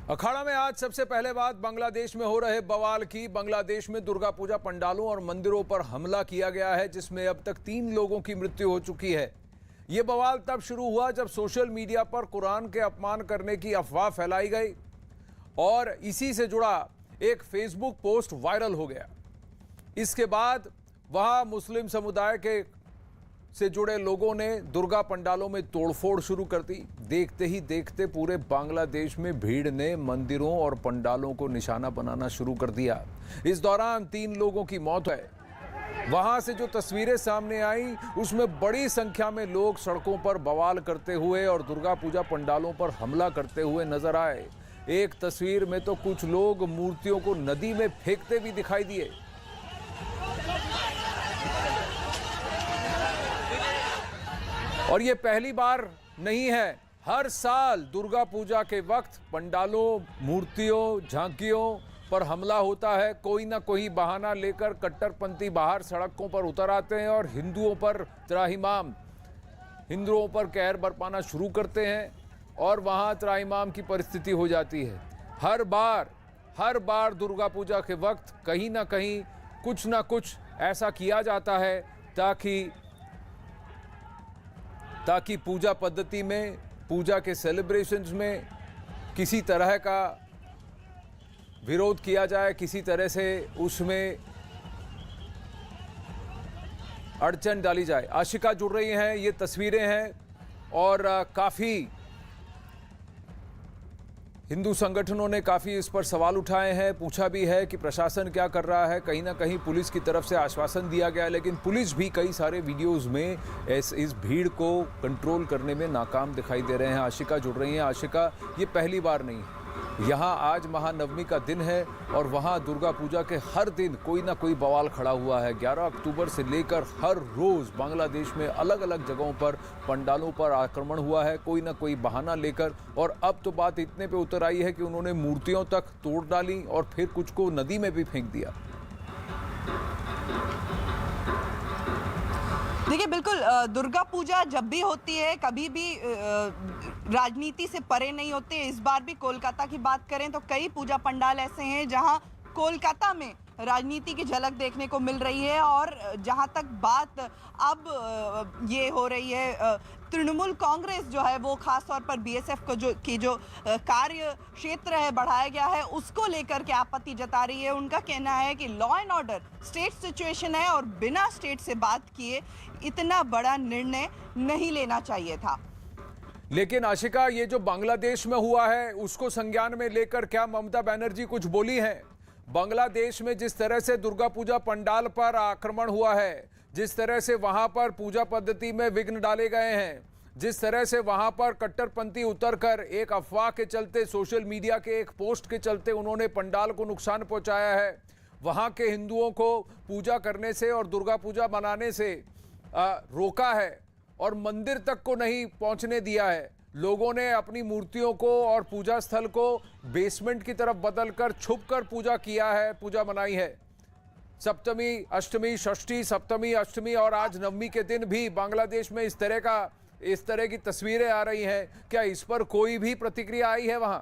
अखाड़ा में आज सबसे पहले बात बांग्लादेश में हो रहे बवाल की। बांग्लादेश में दुर्गा पूजा पंडालों और मंदिरों पर हमला किया गया है, जिसमें अब तक 3 लोगों की मृत्यु हो चुकी है। यह बवाल तब शुरू हुआ जब सोशल मीडिया पर कुरान के अपमान करने की अफवाह फैलाई गई और इसी से जुड़ा एक फेसबुक पोस्ट वायरल हो गया। इसके बाद वहां मुस्लिम समुदाय के से जुड़े लोगों ने दुर्गा पंडालों में तोड़फोड़ शुरू कर दी। देखते ही देखते पूरे बांग्लादेश में भीड़ ने मंदिरों और पंडालों को निशाना बनाना शुरू कर दिया। इस दौरान 3 लोगों की मौत है। वहां से जो तस्वीरें सामने आई उसमें बड़ी संख्या में लोग सड़कों पर बवाल करते हुए और दुर्गा पूजा पंडालों पर हमला करते हुए नजर आए। एक तस्वीर में तो कुछ लोग मूर्तियों को नदी में फेंकते भी दिखाई दिए। और ये पहली बार नहीं है, हर साल दुर्गा पूजा के वक्त पंडालों, मूर्तियों, झांकियों पर हमला होता है। कोई ना कोई बहाना लेकर कट्टरपंथी बाहर सड़कों पर उतर आते हैं और हिंदुओं पर त्राहिमाम, हिंदुओं पर कहर बरपाना शुरू करते हैं और वहाँ त्राहिमाम की परिस्थिति हो जाती है। हर बार दुर्गा पूजा के वक्त कहीं ना कहीं कुछ ना कुछ ऐसा किया जाता है ताकि पूजा पद्धति में, पूजा के सेलिब्रेशंस में किसी तरह का विरोध किया जाए, किसी तरह से उसमें अड़चन डाली जाए। आशिका जुड़ रही हैं, ये तस्वीरें हैं और काफ़ी हिंदू संगठनों ने काफ़ी इस पर सवाल उठाए हैं, पूछा भी है कि प्रशासन क्या कर रहा है। कहीं ना कहीं पुलिस की तरफ से आश्वासन दिया गया है, लेकिन पुलिस भी कई सारे वीडियोस में इस भीड़ को कंट्रोल करने में नाकाम दिखाई दे रहे हैं। आशिका जुड़ रही हैं। आशिका, ये पहली बार नहीं है, यहाँ आज महानवमी का दिन है और वहाँ दुर्गा पूजा के हर दिन कोई ना कोई बवाल खड़ा हुआ है। 11 अक्टूबर से लेकर हर रोज़ बांग्लादेश में अलग अलग जगहों पर पंडालों पर आक्रमण हुआ है, कोई ना कोई बहाना लेकर। और अब तो बात इतने पे उतर आई है कि उन्होंने मूर्तियों तक तोड़ डाली और फिर कुछ को नदी में भी फेंक दिया। देखिए, बिल्कुल दुर्गा पूजा जब भी होती है कभी भी राजनीति से परे नहीं होते। इस बार भी कोलकाता की बात करें तो कई पूजा पंडाल ऐसे हैं जहां कोलकाता में राजनीति की झलक देखने को मिल रही है। और जहां तक बात अब ये हो रही है, तृणमूल कांग्रेस जो है वो खास तौर पर बीएसएफ को जो कार्य क्षेत्र है बढ़ाया गया है, उसको लेकर के आपत्ति जता रही है। उनका कहना है कि law and order state situation है और बिना स्टेट से बात किए इतना बड़ा निर्णय नहीं लेना चाहिए था। लेकिन आशिका, ये जो बांग्लादेश में हुआ है उसको संज्ञान में लेकर क्या ममता बनर्जी कुछ बोली है? बांग्लादेश में जिस तरह से दुर्गा पूजा पंडाल पर आक्रमण हुआ है, जिस तरह से वहां पर पूजा पद्धति में विघ्न डाले गए हैं, जिस तरह से वहां पर कट्टरपंथी उतरकर एक अफवाह के चलते, सोशल मीडिया के एक पोस्ट के चलते उन्होंने पंडाल को नुकसान पहुंचाया है, वहां के हिंदुओं को पूजा करने से और दुर्गा पूजा मनाने से रोका है और मंदिर तक को नहीं पहुंचने दिया है। लोगों ने अपनी मूर्तियों को और पूजा स्थल को बेसमेंट की तरफ बदलकर छुपकर पूजा किया है, पूजा मनाई है। सप्तमी, अष्टमी, षष्ठी, सप्तमी, अष्टमी और आज नवमी के दिन भी बांग्लादेश में इस तरह की तस्वीरें आ रही हैं। क्या इस पर कोई भी प्रतिक्रिया आई है वहां?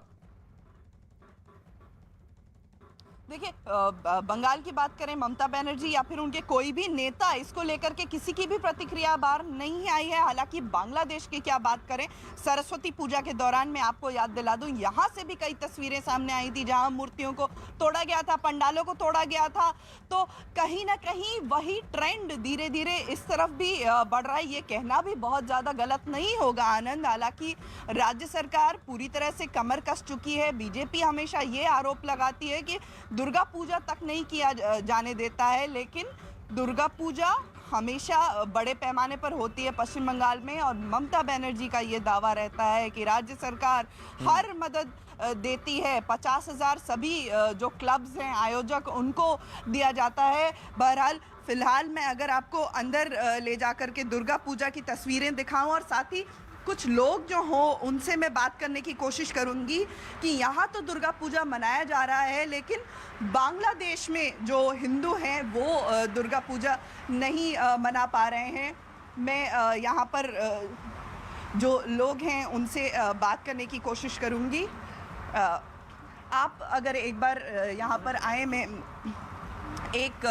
देखिए, बंगाल की बात करें, ममता बनर्जी या फिर उनके कोई भी नेता, इसको लेकर के किसी की भी प्रतिक्रिया बाहर नहीं आई है। हालांकि बांग्लादेश की क्या बात करें, सरस्वती पूजा के दौरान मैं आपको याद दिला दूं, यहाँ से भी कई तस्वीरें सामने आई थी जहाँ मूर्तियों को तोड़ा गया था, पंडालों को तोड़ा गया था। तो कहीं ना कहीं वही ट्रेंड धीरे धीरे इस तरफ भी बढ़ रहा है। ये कहना भी बहुत ज़्यादा गलत नहीं होगा आनंद। हालांकि राज्य सरकार पूरी तरह से कमर कस चुकी है। बीजेपी हमेशा ये आरोप लगाती है कि दुर्गा पूजा तक नहीं किया जाने देता है, लेकिन दुर्गा पूजा हमेशा बड़े पैमाने पर होती है पश्चिम बंगाल में। और ममता बनर्जी का ये दावा रहता है कि राज्य सरकार हर मदद देती है। 50,000 सभी जो क्लब्स हैं, आयोजक, उनको दिया जाता है। बहरहाल फिलहाल मैं अगर आपको अंदर ले जाकर के दुर्गा पूजा की तस्वीरें दिखाऊं और साथ ही कुछ लोग जो हो उनसे मैं बात करने की कोशिश करूंगी कि यहाँ तो दुर्गा पूजा मनाया जा रहा है, लेकिन बांग्लादेश में जो हिंदू हैं वो दुर्गा पूजा नहीं मना पा रहे हैं। मैं यहाँ पर जो लोग हैं उनसे बात करने की कोशिश करूंगी। आप अगर एक बार यहाँ पर आए, मैं एक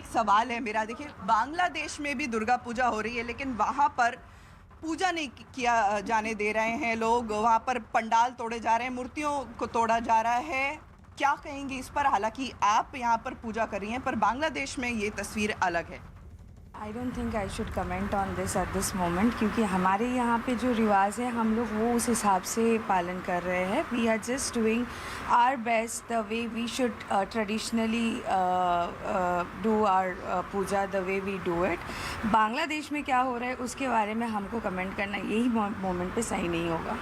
सवाल है मेरा। देखिए, बांग्लादेश में भी दुर्गा पूजा हो रही है, लेकिन वहाँ पर पूजा नहीं किया जाने दे रहे हैं लोग। वहाँ पर पंडाल तोड़े जा रहे हैं, मूर्तियों को तोड़ा जा रहा है। क्या कहेंगे इस पर? हालांकि आप यहाँ पर पूजा कर रही हैं, पर बांग्लादेश में ये तस्वीर अलग है। I don't think I should comment on this at this moment, क्योंकि हमारे यहाँ पे जो रिवाज है हम लोग वो उस हिसाब से पालन कर रहे हैं। We are just doing our best the way we should traditionally do our puja the way we do it. Bangladesh में क्या हो रहा है उसके बारे में हमको कमेंट करना यही मोमेंट पे सही नहीं होगा।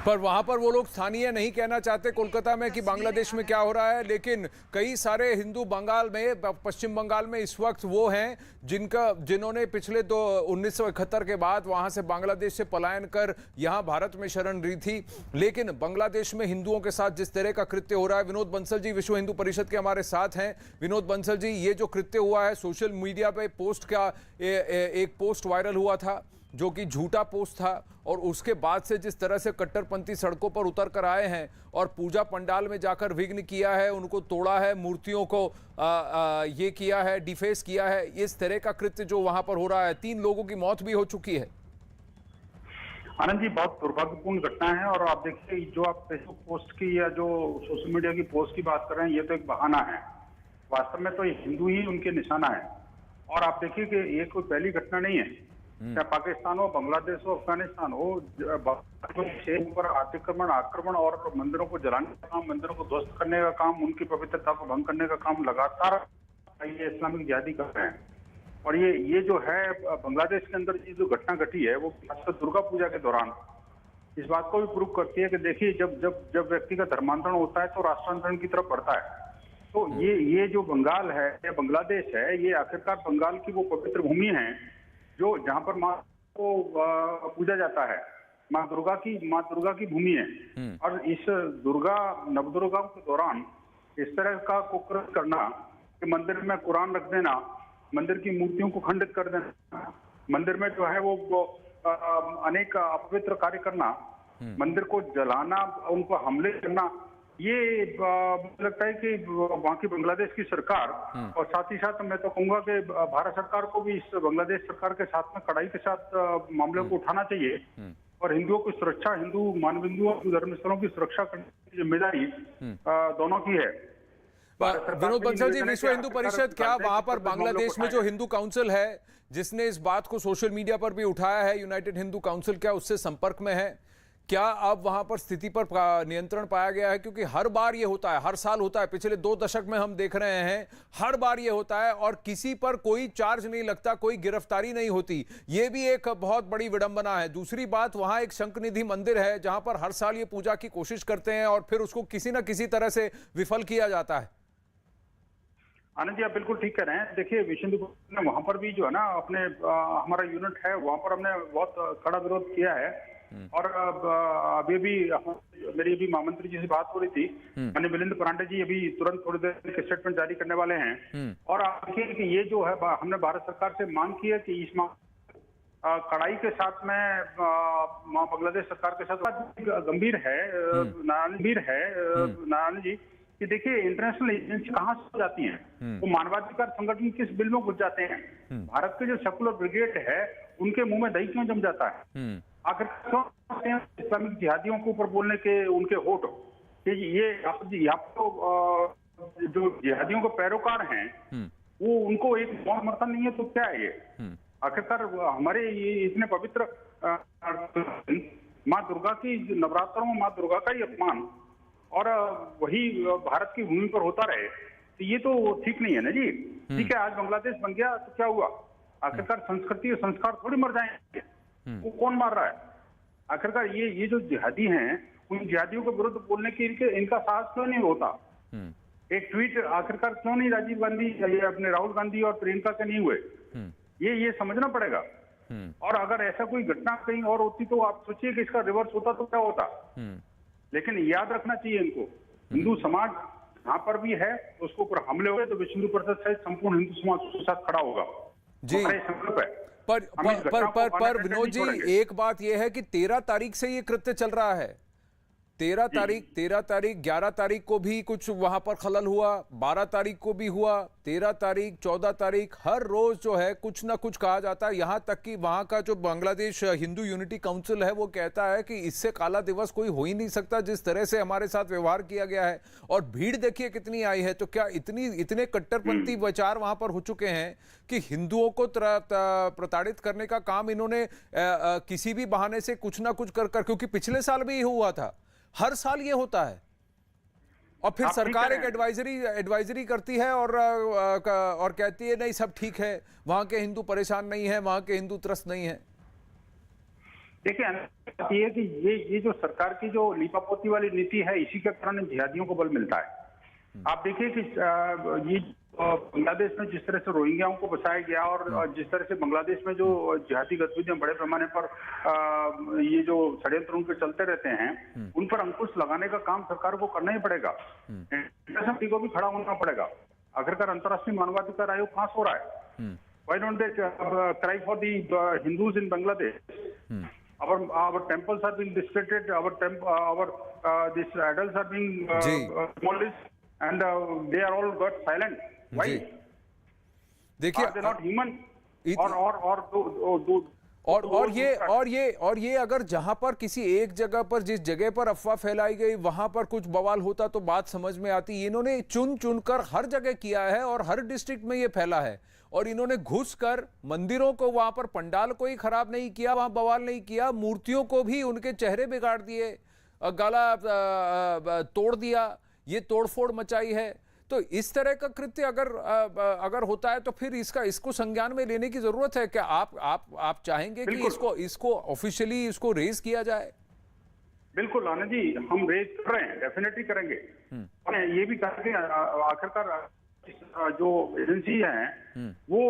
पर वहां पर वो लोग स्थानीय नहीं कहना चाहते कोलकाता में कि बांग्लादेश में क्या हो रहा है, लेकिन कई सारे हिंदू बंगाल में, पश्चिम बंगाल में इस वक्त वो हैं जिन्होंने पिछले 1971 के बाद वहां से बांग्लादेश से पलायन कर यहां भारत में शरण ली थी। लेकिन बांग्लादेश में हिंदुओं के साथ जिस तरह का कृत्य हो रहा है, विनोद बंसल जी विश्व हिंदू परिषद के हमारे साथ हैं। विनोद बंसल जी, ये जो कृत्य हुआ है, सोशल मीडिया पे पोस्ट का एक पोस्ट वायरल हुआ था जो कि झूठा पोस्ट था, और उसके बाद से जिस तरह से कट्टरपंथी सड़कों पर उतर कर आए हैं और पूजा पंडाल में जाकर विघ्न किया है, उनको तोड़ा है, मूर्तियों को ये किया है, डिफेस किया है, इस तरह का कृत्य जो वहां पर हो रहा है, 3 लोगों की मौत भी हो चुकी है। आनंद जी, बहुत दुर्भाग्यपूर्ण घटना है। और आप देखिए, जो आप फेसबुक पोस्ट की या जो सोशल मीडिया की पोस्ट की बात कर रहे हैं, ये तो एक बहाना है। वास्तव में तो ये हिंदू ही उनके निशाना है। और आप देखिए कि ये कोई पहली घटना नहीं है, चाहे पाकिस्तान हो, बांग्लादेश हो, अफगानिस्तान हो, ऊपर आक्रमण और मंदिरों को जलाने का काम, मंदिरों को ध्वस्त करने का काम, उनकी पवित्रता को भंग करने का काम लगातार ये इस्लामिक जिहादी कर रहे हैं। और ये जो है बांग्लादेश के अंदर ये जो घटना घटी है, वो खासकर दुर्गा पूजा के दौरान इस बात को भी प्रूव करती है कि देखिए, जब व्यक्ति का धर्मांतरण होता है तो राष्ट्रांतरण की तरफ बढ़ता है। तो ये जो बंगाल है या बांग्लादेश है, ये आखिरकार बंगाल की वो पवित्र भूमि है जो जहां पर माँ को पूजा जाता है। माँ दुर्गा की भूमि है। और इस नवदुर्गा के दौरान इस तरह का कुकृत्य करना कि मंदिर में कुरान रख देना, मंदिर की मूर्तियों को खंडित कर देना, मंदिर में जो है वो अनेक अपवित्र कार्य करना, मंदिर को जलाना, उनको हमले करना, ये मुझे लगता है कि वहाँ की बांग्लादेश की सरकार और साथ ही साथ मैं तो कहूंगा कि भारत सरकार को भी इस बांग्लादेश सरकार के साथ में कड़ाई के साथ मामले को उठाना चाहिए। और हिंदुओं की सुरक्षा, हिंदू मानबिंदुओं, धर्म स्थलों की सुरक्षा करने की जिम्मेदारी दोनों की है। विनोद बंसल जी, विश्व हिंदू परिषद, क्या वहां पर बांग्लादेश में जो हिंदू काउंसिल है जिसने इस बात को सोशल मीडिया पर भी उठाया है, यूनाइटेड हिंदू काउंसिल, क्या उससे संपर्क में है? क्या अब वहां पर स्थिति पर नियंत्रण पाया गया है? क्योंकि हर बार ये होता है, हर साल होता है, पिछले 2 दशक में हम देख रहे हैं, हर बार ये होता है और किसी पर कोई चार्ज नहीं लगता, कोई गिरफ्तारी नहीं होती। ये भी एक बहुत बड़ी विडंबना है। दूसरी बात, वहां एक शंखनिधि मंदिर है जहां पर हर साल ये पूजा की कोशिश करते हैं और फिर उसको किसी ना किसी तरह से विफल किया जाता है। आनंद जी, आप बिल्कुल ठीक कह रहे हैं। देखिए, विश्व हिंदू परिषद ने वहां पर भी जो है ना, अपने हमारा यूनिट है वहां पर हमने बहुत कड़ा विरोध किया है। और अभी भी मेरी भी महामंत्री जी से बात हो रही थी, माननीय मिलिंद पांडे जी अभी तुरंत थोड़ी देर के स्टेटमेंट जारी करने वाले हैं। और आप देखिए कि ये जो है, हमने भारत सरकार से मांग की है कि इस कड़ाई के साथ में बांग्लादेश सरकार के साथ गंभीर है नारायण जी, कि देखिए इंटरनेशनल एजेंसी कहाँ से जाती हैं, वो मानवाधिकार संगठन किस बिल में घुस जाते हैं। भारत के जो सेकुलर ब्रिगेड है उनके मुंह में दही क्यों जम जाता है? आखिर क्यों इस्लामिक जिहादियों के ऊपर बोलने के उनके होठ? ये यहाँ तो जो जिहादियों के पैरोकार हैं वो उनको एक मौत समर्थन नहीं है, तो क्या है ये? आखिरकार हमारे ये इतने पवित्र माँ दुर्गा की नवरात्रों में माँ दुर्गा का ही अपमान और वही भारत की भूमि पर होता रहे, तो ये तो ठीक नहीं है ना जी। ठीक है, आज बांग्लादेश बन गया तो क्या हुआ? आखिरकार संस्कृति और संस्कार थोड़ी मर जाएंगे, वो कौन मार रहा है? आखिरकार ये जो जिहादी हैं, उन जिहादियों के विरुद्ध बोलने की इनका साहस क्यों नहीं होता? एक ट्वीट आखिरकार क्यों नहीं राजीव गांधी या अपने राहुल गांधी और प्रियंका के नहीं हुए? ये समझना पड़ेगा। और अगर ऐसा कोई घटना कहीं और होती तो आप सोचिए कि इसका रिवर्स होता तो क्या होता। लेकिन याद रखना चाहिए इनको, हिंदू समाज जहां पर भी है उसको ऊपर हमले हुए तो विश्व हिंदू परिषद सहित संपूर्ण हिंदू समाज उसके साथ खड़ा होगा जी। संकल्प है। पर विनोद जी, एक बात यह है कि 13 तारीख से ये कृत्य चल रहा है। 13 तारीख, 11 तारीख को भी कुछ वहां पर खलल हुआ, 12 तारीख को भी हुआ, 13 तारीख, 14 तारीख, हर रोज जो है कुछ ना कुछ कहा जाता है। यहां तक कि वहां का जो बांग्लादेश हिंदू यूनिटी काउंसिल है वो कहता है कि इससे काला दिवस कोई हो ही नहीं सकता, जिस तरह से हमारे साथ व्यवहार किया गया है। और भीड़ देखिए कितनी आई है। तो क्या इतने कट्टरपंथी विचार वहां पर हो चुके हैं कि हिंदुओं को प्रताड़ित करने का काम इन्होंने किसी भी बहाने से कुछ ना कुछ कर, क्योंकि पिछले साल भी हुआ था, हर साल ये होता है। और फिर सरकार एक एडवाइजरी करती है और कहती है नहीं सब ठीक है, वहां के हिंदू परेशान नहीं है, वहां के हिंदू त्रस्त नहीं है। देखिए ये कि ये जो सरकार की जो लीपापोती वाली नीति है, इसी के कारण जिहादियों को बल मिलता है। आप देखिए कि ये बांग्लादेश में जिस तरह से रोहिंग्याओं को बसाया गया और जिस तरह से बांग्लादेश में जो जिहादी गतिविधियां बड़े पैमाने पर ये जो षड्यंत्र उनके चलते रहते हैं, उन पर अंकुश लगाने का काम सरकार को करना ही पड़ेगा। इंटरनेशनल को भी खड़ा होना पड़ेगा। आखिरकार अंतर्राष्ट्रीय मानवाधिकार आयोग कहां सो रहा है? Why don't they cry for the Hindus in Bangladesh? Our temples are being desecrated, these idols are being demolished, and they are all got silent. Why? देखिए, are they not human? और ये अगर जहां पर किसी एक जगह पर, जिस जगह पर अफवाह फैलाई गई वहां पर कुछ बवाल होता तो बात समझ में आती। इन्होंने चुन कर हर जगह किया है और हर डिस्ट्रिक्ट में ये फैला है। और इन्होंने घुसकर मंदिरों को, वहां पर पंडाल कोई खराब नहीं किया, वहां बवाल नहीं किया, मूर्तियों को भी उनके चेहरे बिगाड़ दिए, गला तोड़ दिया, ये तोड़फोड़ मचाई है। तो इस तरह का कृत्य अगर होता है तो फिर इसको संज्ञान में लेने की जरूरत है क्या? आप चाहेंगे कि इसको ऑफिशियली इसको रेज किया जाए? बिल्कुल आनंद जी, हम रेज कर रहे हैं, डेफिनेटली करेंगे। और ये भी कहा कि आखिरकार जो एजेंसी है वो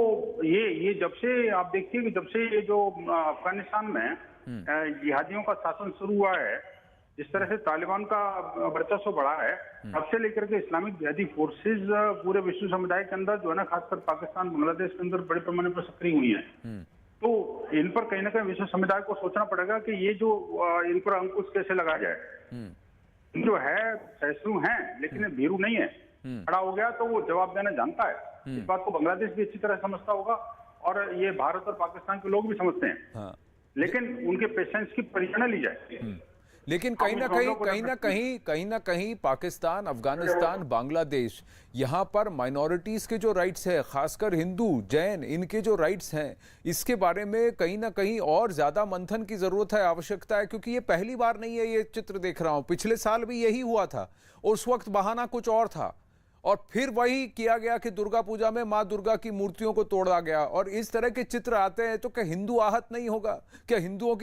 ये जब से आप देखिए कि जब से ये जो अफगानिस्तान में जिहादियों का शासन शुरू हुआ है, जिस तरह से तालिबान का वर्चस्व बढ़ा है, तब से लेकर के इस्लामिक जिहादी फोर्सेज पूरे विश्व समुदाय के अंदर जो है ना, खासकर पाकिस्तान बांग्लादेश के अंदर बड़े पैमाने पर सक्रिय हुई है। तो इन पर कहीं ना कहीं विश्व समुदाय को सोचना पड़ेगा कि ये जो इन पर अंकुश कैसे लगाया जाए। जो है सहिष्णु है लेकिन भीरू नहीं है। खड़ा हो गया तो वो जवाब देना जानता है। इस बात को बांग्लादेश भी अच्छी तरह समझता होगा और ये भारत और पाकिस्तान के लोग भी समझते हैं। हाँ। लेकिन उनके पेशेंस की परीक्षा न ली जाए। लेकिन कहीं ना कहीं पाकिस्तान, अफगानिस्तान, बांग्लादेश, यहाँ पर माइनॉरिटीज के जो राइट्स है, खासकर हिंदू, जैन, इनके जो राइट्स हैं, इसके बारे में कहीं ना कहीं और ज्यादा मंथन की जरूरत है, आवश्यकता है। क्योंकि ये पहली बार नहीं है ये चित्र देख रहा हूं, पिछले साल भी यही हुआ था। उस वक्त बहाना कुछ और था और फिर वही किया गया कि दुर्गा पूजा में माँ दुर्गा की मूर्तियों को तोड़ा गया। और इस तरह के चित्र आते हैं तो क्या हिंदू आहत नहीं होगा? क्या हिंदुओं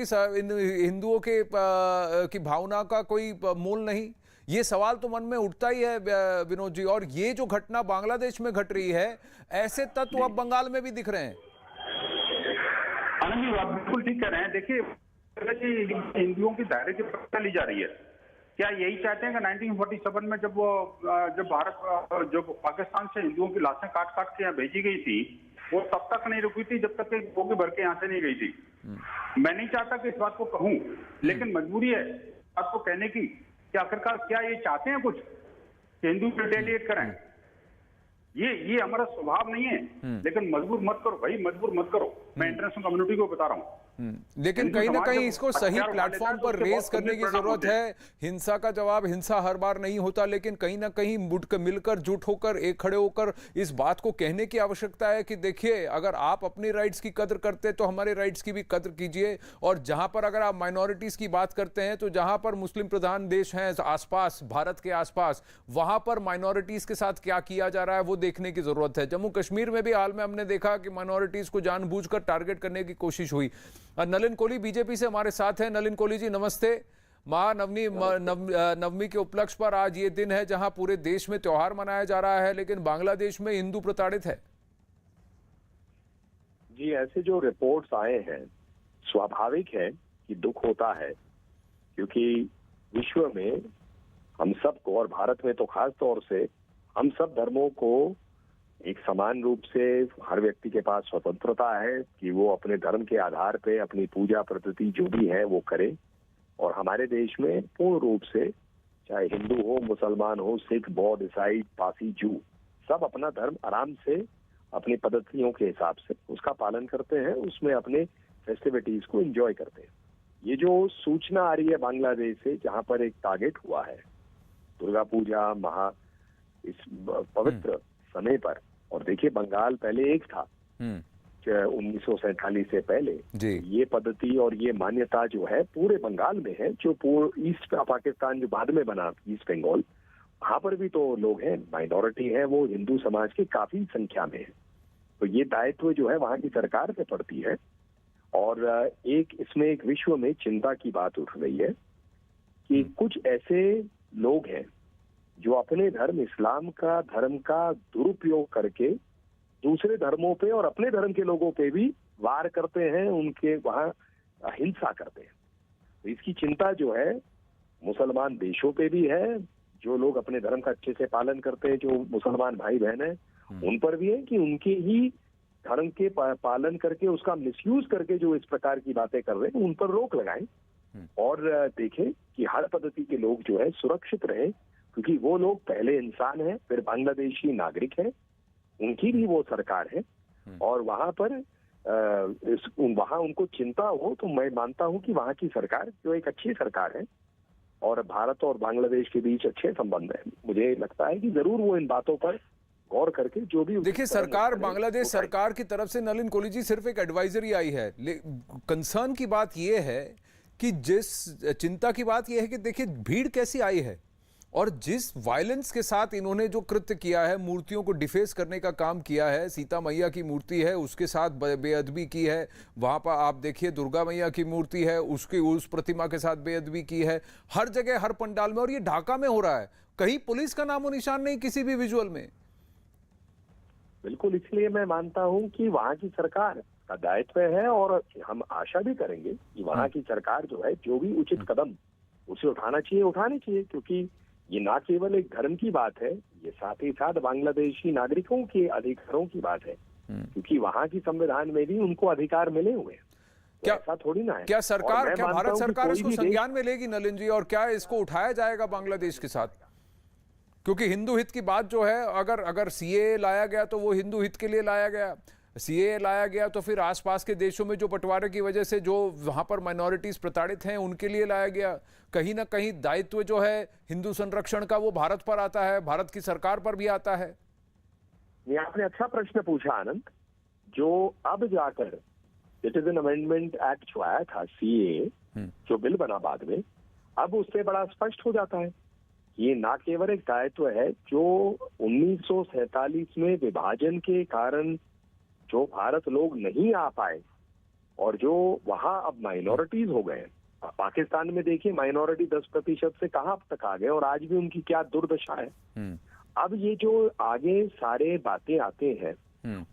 की भावना का कोई मोल नहीं? ये सवाल तो मन में उठता ही है विनोद जी। और ये जो घटना बांग्लादेश में घट रही है, ऐसे तत्व अब बंगाल में भी दिख रहे हैं। आनंद जी, आप बिल्कुल ठीक कह रहे हैं। देखिए, हिंदुओं की दायरे की परीक्षा ली जा रही है। क्या यही चाहते हैं कि 1947 में जब पाकिस्तान से हिंदुओं की लाशें काट के यहाँ भेजी गई थी, वो तब तक नहीं रुकी थी जब तक कि बोगी भर के यहाँ से नहीं गई थी। मैं नहीं चाहता कि इस बात को कहूं, लेकिन मजबूरी है बात को कहने की कि आखिरकार क्या ये चाहते हैं कुछ कि हिंदू रिटेलिएट करें? ये हमारा स्वभाव नहीं है। लेकिन मजबूर मत करो भाई, मजबूर मत करो। मैं इंटरनेशनल कम्युनिटी को बता रहा हूँ। लेकिन कहीं ना कहीं इसको सही प्लेटफॉर्म पर रेज करने की जरूरत है। हिंसा का जवाब हिंसा हर बार नहीं होता, लेकिन कहीं ना कहीं मिलकर जुट होकर एक खड़े होकर इस बात को कहने की आवश्यकता है कि देखिए, अगर आप अपने राइट्स की कदर करते तो हमारे राइट्स की भी कदर कीजिए। और जहां पर अगर आप माइनॉरिटीज की बात करते हैं तो जहां पर मुस्लिम प्रधान देश हैं आसपास, भारत के आसपास, वहां पर माइनॉरिटीज के साथ क्या किया जा रहा है वो देखने की जरूरत है। जम्मू कश्मीर में भी हाल में हमने देखा कि माइनॉरिटीज को जानबूझकर टारगेट करने की कोशिश हुई। नलिन कोहली बीजेपी से हमारे साथ हैं। नलिन कोहली जी नमस्ते। महानवमी के उपलक्ष्य पर आज ये दिन है जहां पूरे देश में त्योहार मनाया जा रहा है, लेकिन बांग्लादेश में हिंदू प्रताड़ित है। जी, ऐसे जो रिपोर्ट्स आए हैं, स्वाभाविक है कि दुख होता है, क्योंकि विश्व में हम सबको और भारत में तो खास तौर से हम सब धर्मों को एक समान रूप से हर व्यक्ति के पास स्वतंत्रता है कि वो अपने धर्म के आधार पे अपनी पूजा पद्धति जो भी है वो करे। और हमारे देश में पूर्ण रूप से चाहे हिंदू हो, मुसलमान हो, सिख, बौद्ध, ईसाई, पारसी, जू, सब अपना धर्म आराम से अपनी पद्धतियों के हिसाब से उसका पालन करते हैं, उसमें अपने फेस्टिविटीज को एंजॉय करते हैं। ये जो सूचना आ रही है बांग्लादेश से, जहां पर एक टारगेट हुआ है दुर्गा पूजा इस पवित्र समय पर, और देखिए बंगाल पहले एक था 1947 से पहले। ये पद्धति और ये मान्यता जो है पूरे बंगाल में है, जो पूर्व ईस्ट पाकिस्तान जो बाद में बना ईस्ट बंगाल, वहां पर भी तो लोग हैं, माइनॉरिटी है, वो हिंदू समाज की काफी संख्या में है। तो ये दायित्व जो है वहां की सरकार पे पड़ती है। और इसमें एक विश्व में चिंता की बात उठ रही है कि कुछ ऐसे लोग हैं जो अपने धर्म इस्लाम का धर्म का दुरुपयोग करके दूसरे धर्मों पे और अपने धर्म के लोगों पे भी वार करते हैं, उनके वहां हिंसा करते हैं। तो इसकी चिंता जो है मुसलमान देशों पे भी है, जो लोग अपने धर्म का अच्छे से पालन करते हैं, जो मुसलमान भाई बहन हैं, उन पर भी है कि उनके ही धर्म के पालन करके उसका मिसयूज करके जो इस प्रकार की बातें कर रहे हैं उन पर रोक लगाएं और देखें कि हर पद्धति के लोग जो है सुरक्षित रहे, क्योंकि वो लोग पहले इंसान हैं, फिर बांग्लादेशी नागरिक हैं, उनकी भी वो सरकार है और वहां पर वहां उनको चिंता हो तो मैं मानता हूं कि वहां की सरकार जो एक अच्छी सरकार है और भारत और बांग्लादेश के बीच अच्छे संबंध है, मुझे लगता है कि जरूर वो इन बातों पर गौर करके जो भी देखिए सरकार बांग्लादेश सरकार की तरफ से नलिन कोहली जी सिर्फ एक एडवाइजरी आई है। कंसर्न की बात यह है कि चिंता की बात यह है कि देखिए भीड़ कैसी आई है और जिस वायलेंस के साथ इन्होंने जो कृत्य किया है, मूर्तियों को डिफेस करने का काम किया है, सीता मैया की मूर्ति है उसके साथ बेअदबी की है, वहां पर आप देखिए दुर्गा मैया की मूर्ति है उस प्रतिमा के साथ बेअदबी की है, हर जगह हर पंडाल में, और ये ढाका में हो रहा है, कहीं पुलिस का नामो निशान नहीं किसी भी विजुअल में। बिल्कुल, इसलिए मैं मानता हूं कि वहां की सरकार का दायित्व है और हम आशा भी करेंगे कि वहां की सरकार जो है जो भी उचित कदम उसे उठाना चाहिए, क्योंकि ये ना केवल एक धर्म की बात है, ये साथ ही साथ बांग्लादेशी नागरिकों के अधिकारों की बात है, क्योंकि वहां की संविधान में भी उनको अधिकार मिले हुए हैं। क्या ऐसा थोड़ी ना है। क्या भारत सरकार इसको संज्ञान में लेगी नलिन जी, और क्या इसको उठाया जाएगा बांग्लादेश के साथ? क्योंकि हिंदू हित की बात जो है, अगर सीएए लाया गया तो वो हिंदू हित के लिए लाया गया, सीएए लाया गया तो फिर आसपास के देशों में जो बंटवारे की वजह से जो वहां पर माइनॉरिटीज प्रताड़ित हैं उनके लिए लाया गया। कहीं ना कहीं दायित्व जो है हिंदू संरक्षण का वो भारत पर आता है, भारत की सरकार पर भी आता है। ये आपने अच्छा प्रश्न पूछा आनंद। जो अब जाकर सिटीजन अमेंडमेंट एक्ट जो आया था सीएए, जो बिल बना बाद में, अब उससे बड़ा स्पष्ट हो जाता है ये ना केवल एक दायित्व है जो 1947 में विभाजन के कारण जो भारत लोग नहीं आ पाए और जो वहां अब माइनॉरिटीज हो गए। पाकिस्तान में देखिए माइनॉरिटी 10% से कहां तक आ गए और आज भी उनकी क्या दुर्दशा है। अब ये जो आगे सारे बातें आते हैं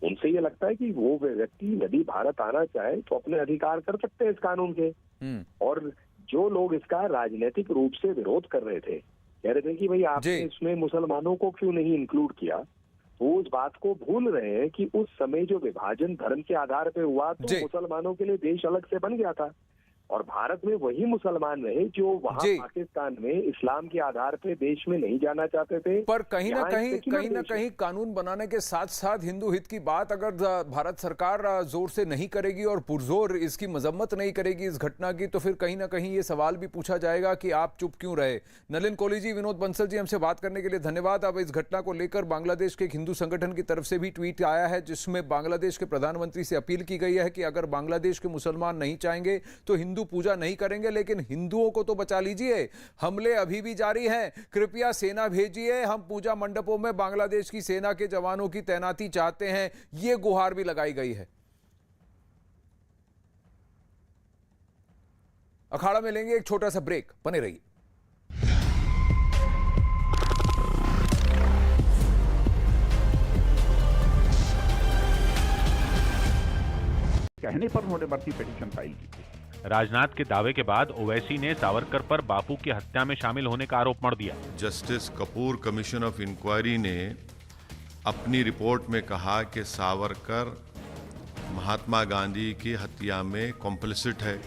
उनसे ये लगता है कि वो व्यक्ति यदि भारत आना चाहे तो अपने अधिकार कर सकते हैं इस कानून के। और जो लोग इसका राजनीतिक रूप से विरोध कर रहे थे, कह रहे थे कि भाई आपने इसमें मुसलमानों को क्यों नहीं इंक्लूड किया, वो उस बात को भूल रहे हैं कि उस समय जो विभाजन धर्म के आधार पे हुआ तो मुसलमानों के लिए देश अलग से बन गया था और भारत में वही मुसलमान रहे जो वहां पाकिस्तान में इस्लाम के आधार पे देश में नहीं जाना चाहते थे। पर कहीं ना कहीं कानून बनाने के साथ साथ हिंदू हित की बात अगर भारत सरकार जोर से नहीं करेगी और पुरजोर इसकी मजम्मत नहीं करेगी इस घटना की, तो फिर कहीं ना कहीं ये सवाल भी पूछा जाएगा कि आप चुप क्यों रहे। नलिन कोहली जी, विनोद बंसल जी, हमसे बात करने के लिए धन्यवाद। अब इस घटना को लेकर बांग्लादेश के एक हिंदू संगठन की तरफ से भी ट्वीट आया है जिसमें बांग्लादेश के प्रधानमंत्री से अपील की गई है कि अगर बांग्लादेश के मुसलमान नहीं चाहेंगे तो हिंदू पूजा नहीं करेंगे, लेकिन हिंदुओं को तो बचा लीजिए, हमले अभी भी जारी हैं, कृपया सेना भेजिए, हम पूजा मंडपों में बांग्लादेश की सेना के जवानों की तैनाती चाहते हैं। ये गुहार भी लगाई गई है। अखाड़ा में लेंगे एक छोटा सा ब्रेक, बने रहिए। कहने पर उन्होंने भर्ती पिटीशन फाइल की थी। राजनाथ के दावे के बाद ओवैसी ने सावरकर पर बापू की हत्या में शामिल होने का आरोप मढ़ दिया। Justice Kapoor commission of inquiry ने अपनी रिपोर्ट में कहा कि सावरकर महात्मा गांधी की हत्या में कॉम्प्लिसिट है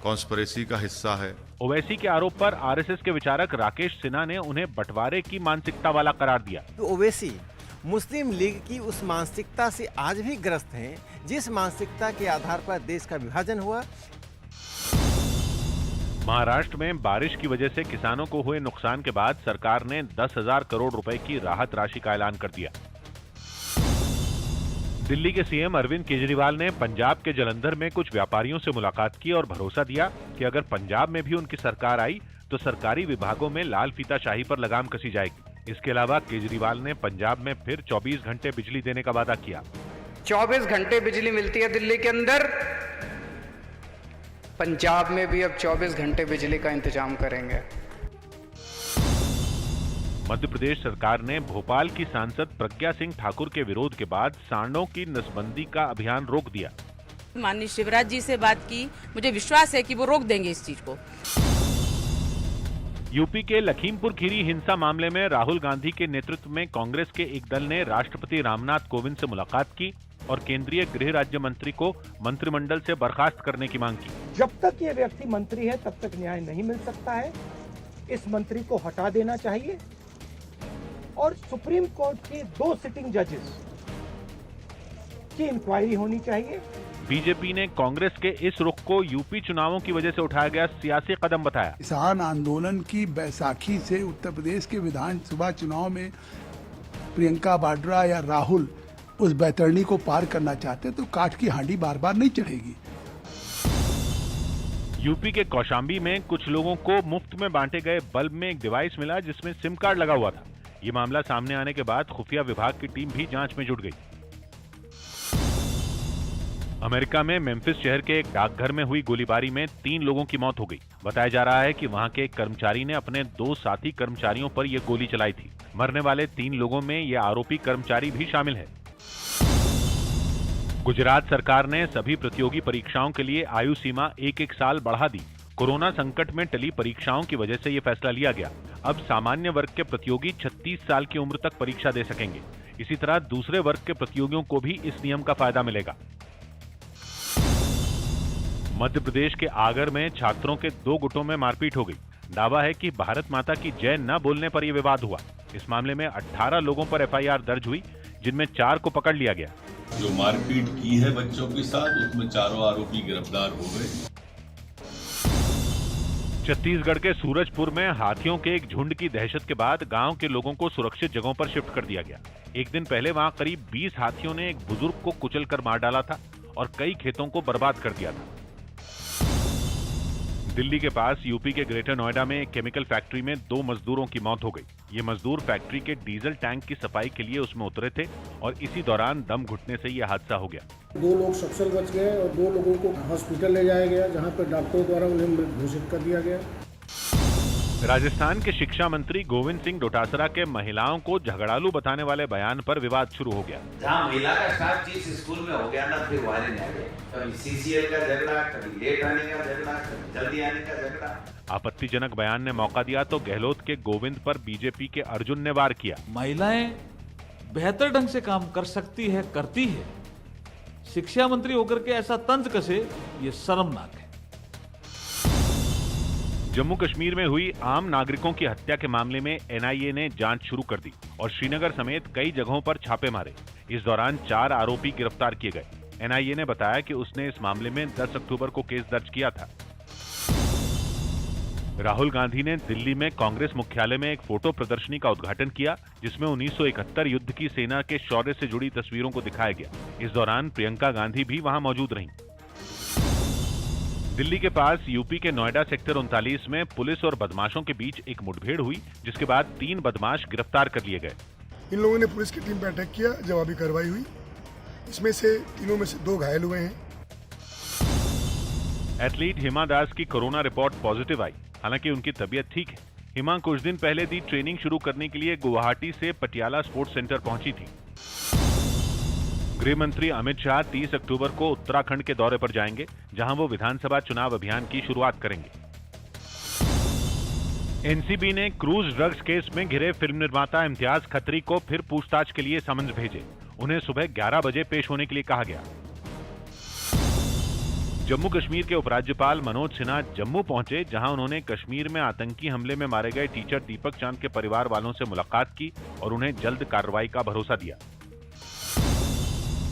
कॉन्स्पिरेसी का हिस्सा है। ओवैसी के आरोप पर आरएसएस के विचारक राकेश सिन्हा ने उन्हें बंटवारे की मानसिकता वाला करार दिया। तो ओवैसी मुस्लिम लीग की उस मानसिकता से आज भी ग्रस्त हैं, जिस मानसिकता के आधार पर देश का विभाजन हुआ। महाराष्ट्र में बारिश की वजह से किसानों को हुए नुकसान के बाद सरकार ने 10,000 करोड़ रुपए की राहत राशि का ऐलान कर दिया। दिल्ली के सीएम अरविंद केजरीवाल ने पंजाब के जलंधर में कुछ व्यापारियों से मुलाकात की और भरोसा दिया कि अगर पंजाब में भी उनकी सरकार आई तो सरकारी विभागों में लाल फीताशाही पर लगाम कसी जाएगी। इसके अलावा केजरीवाल ने पंजाब में फिर 24 घंटे बिजली देने का वादा किया। 24 घंटे बिजली मिलती है दिल्ली के अंदर, पंजाब में भी अब 24 घंटे बिजली का इंतजाम करेंगे। मध्य प्रदेश सरकार ने भोपाल की सांसद प्रज्ञा सिंह ठाकुर के विरोध के बाद सांडों की नसबंदी का अभियान रोक दिया। माननीय शिवराज जी से बात की, मुझे विश्वास है कि वो रोक देंगे इस चीज को। यूपी के लखीमपुर खीरी हिंसा मामले में राहुल गांधी के नेतृत्व में कांग्रेस के एक दल ने राष्ट्रपति रामनाथ कोविंद से मुलाकात की और केंद्रीय गृह राज्य मंत्री को मंत्रिमंडल से बर्खास्त करने की मांग की। जब तक ये व्यक्ति मंत्री है तब तक न्याय नहीं मिल सकता है। इस मंत्री को हटा देना चाहिए और सुप्रीम कोर्ट के 2 सिटिंग जजेस की इंक्वायरी होनी चाहिए। बीजेपी ने कांग्रेस के इस रुख को यूपी चुनावों की वजह से उठाया गया सियासी कदम बताया। किसान आंदोलन की बैसाखी से उत्तर प्रदेश के विधानसभा चुनाव में प्रियंका वाड्रा या राहुल उस बैतरणी को पार करना चाहते तो काठ की हांडी बार बार नहीं चढ़ेगी। यूपी के कौशाम्बी में कुछ लोगों को मुफ्त में बांटे गए बल्ब में एक डिवाइस मिला जिसमें सिम कार्ड लगा हुआ था। ये मामला सामने आने के बाद खुफिया विभाग की टीम भी जांच में जुट गई। अमेरिका में मेम्फिस शहर के एक डाकघर में हुई गोलीबारी में 3 लोगों की मौत हो गई। बताया जा रहा है कि वहां के एक कर्मचारी ने अपने 2 साथी कर्मचारियों पर यह गोली चलाई थी। मरने वाले 3 लोगों में ये आरोपी कर्मचारी भी शामिल है। गुजरात सरकार ने सभी प्रतियोगी परीक्षाओं के लिए आयु सीमा 1 साल बढ़ा दी। कोरोना संकट में टली परीक्षाओं की वजह से यह फैसला लिया गया। अब सामान्य वर्ग के प्रतियोगी 36 साल की उम्र तक परीक्षा दे सकेंगे। इसी तरह दूसरे वर्ग के प्रतियोगियों को भी इस नियम का फायदा मिलेगा। मध्य प्रदेश के आगर में छात्रों के 2 गुटों में मारपीट हो गई। दावा है कि भारत माता की जय न बोलने पर यह विवाद हुआ। इस मामले में 18 लोगों पर एफआईआर दर्ज हुई, जिनमें 4 को पकड़ लिया गया। जो मारपीट की है बच्चों के साथ, उसमें 4 आरोपी गिरफ्तार हो गए। छत्तीसगढ़ के सूरजपुर में हाथियों के एक झुंड की दहशत के बाद गांव के लोगों को सुरक्षित जगहों पर शिफ्ट कर दिया गया। एक दिन पहले वहां करीब 20 हाथियों ने एक बुजुर्ग को कुचलकर मार डाला था और कई खेतों को बर्बाद कर दिया था। दिल्ली के पास यूपी के ग्रेटर नोएडा में एक केमिकल फैक्ट्री में 2 मजदूरों की मौत हो गई। ये मजदूर फैक्ट्री के डीजल टैंक की सफाई के लिए उसमें उतरे थे और इसी दौरान दम घुटने से यह हादसा हो गया। 2 लोग सकुशल बच गए और 2 लोगों को हॉस्पिटल ले जाया गया, जहां पर डॉक्टरों द्वारा उन्हें मृत घोषित कर दिया गया। राजस्थान के शिक्षा मंत्री गोविंद सिंह डोटासरा के महिलाओं को झगड़ालू बताने वाले बयान पर विवाद शुरू हो गया। जहाँ महिला का स्टाफ जिस स्कूल में हो गया ना, फिर वायलेंस आ गया। कभी सीसीएल का झगड़ा, कभी लेट आने का झगड़ा, कभी जल्दी आने का झगड़ा। आपत्तिजनक बयान ने मौका दिया तो गहलोत के गोविंद पर बीजेपी के अर्जुन ने वार किया। महिलाएं बेहतर ढंग से काम कर सकती है, करती है। शिक्षा मंत्री होकर के ऐसा तंज कसे, ये शर्मनाक है। जम्मू कश्मीर में हुई आम नागरिकों की हत्या के मामले में एनआईए ने जांच शुरू कर दी और श्रीनगर समेत कई जगहों पर छापे मारे। इस दौरान 4 आरोपी गिरफ्तार किए गए। एनआईए ने बताया कि उसने इस मामले में 10 अक्टूबर को केस दर्ज किया था। राहुल गांधी ने दिल्ली में कांग्रेस मुख्यालय में एक फोटो प्रदर्शनी का उद्घाटन किया, जिसमें 1971 युद्ध की सेना के शौर्य से जुड़ी तस्वीरों को दिखाया गया। इस दौरान प्रियंका गांधी भी वहां मौजूद रहीं। दिल्ली के पास यूपी के नोएडा सेक्टर 39 में पुलिस और बदमाशों के बीच एक मुठभेड़ हुई, जिसके बाद 3 बदमाश गिरफ्तार कर लिए गए। इन लोगों ने पुलिस की टीम पर अटैक किया, जवाबी कार्रवाई हुई। इसमें से तीनों में से 2 घायल हुए हैं। एथलीट हिमा दास की कोरोना रिपोर्ट पॉजिटिव आई, हालांकि उनकी तबीयत ठीक है। हिमा कुछ दिन पहले दी ट्रेनिंग शुरू करने के लिए गुवाहाटी से पटियाला स्पोर्ट्स सेंटर पहुंची थी। गृह मंत्री अमित शाह 30 अक्टूबर को उत्तराखंड के दौरे पर जाएंगे, जहां वो विधानसभा चुनाव अभियान की शुरुआत करेंगे। एनसीबी ने क्रूज ड्रग्स केस में घिरे फिल्म निर्माता इम्तियाज खत्री को फिर पूछताछ के लिए समन्स भेजे। उन्हें सुबह 11 बजे पेश होने के लिए कहा गया। जम्मू कश्मीर के उपराज्यपाल मनोज सिन्हा जम्मू पहुंचे, जहां उन्होंने कश्मीर में आतंकी हमले में मारे गए टीचर दीपक चांद के परिवार वालों से मुलाकात की और उन्हें जल्द कार्रवाई का भरोसा दिया।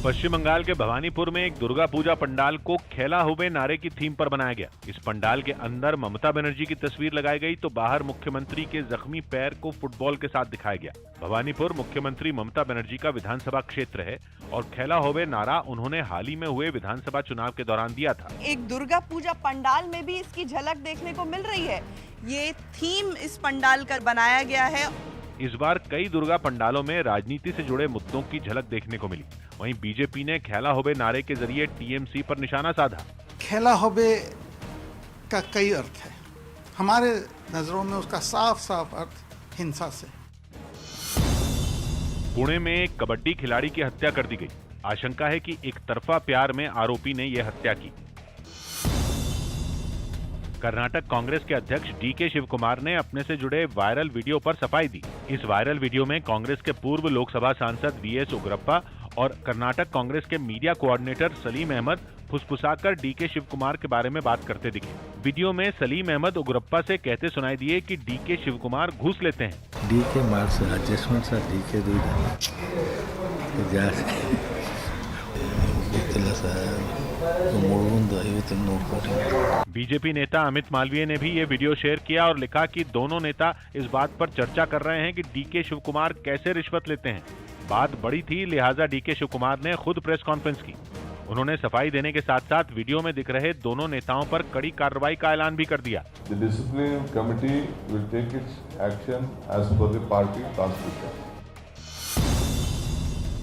पश्चिम बंगाल के भवानीपुर में एक दुर्गा पूजा पंडाल को खेला हुए नारे की थीम पर बनाया गया। इस पंडाल के अंदर ममता बनर्जी की तस्वीर लगाई गई तो बाहर मुख्यमंत्री के जख्मी पैर को फुटबॉल के साथ दिखाया गया। भवानीपुर मुख्यमंत्री ममता बनर्जी का विधानसभा क्षेत्र है और खेला हुए नारा उन्होंने हाल ही में हुए विधानसभा चुनाव के दौरान दिया था। एक दुर्गा पूजा पंडाल में भी इसकी झलक देखने को मिल रही है। ये थीम इस पंडाल का बनाया गया है। इस बार कई दुर्गा पंडालों में राजनीति से जुड़े मुद्दों की झलक देखने को मिली। वहीं बीजेपी ने खेला होबे नारे के जरिए टीएमसी पर निशाना साधा। खेला होबे का कई अर्थ है, हमारे नजरों में उसका साफ साफ अर्थ हिंसा से। पुणे में एक कबड्डी खिलाड़ी की हत्या कर दी गई। आशंका है कि एक तरफा प्यार में आरोपी ने यह हत्या की। कर्नाटक कांग्रेस के अध्यक्ष डीके शिवकुमार ने अपने से जुड़े वायरल वीडियो पर सफाई दी। इस वायरल वीडियो में कांग्रेस के पूर्व लोकसभा सांसद वीएस उग्रप्पा और कर्नाटक कांग्रेस के मीडिया कोऑर्डिनेटर सलीम अहमद फुसफुसाकर डीके शिवकुमार के बारे में बात करते दिखे। वीडियो में सलीम अहमद उग्रप्पा से कहते सुनाई दिए कि डीके शिवकुमार घूस लेते हैं। DK marks adjustment sir DK BJP नेता अमित मालवीय ने भी ये वीडियो शेयर किया और लिखा कि दोनों नेता इस बात पर चर्चा कर रहे हैं कि डीके शिवकुमार कैसे रिश्वत लेते हैं। बात बड़ी थी, लिहाजा डीके शिवकुमार ने खुद प्रेस कॉन्फ्रेंस की। उन्होंने सफाई देने के साथ साथ वीडियो में दिख रहे दोनों नेताओं पर कड़ी कार्रवाई का ऐलान भी कर दिया। The disciplinary committee will take its action as per the party constitution.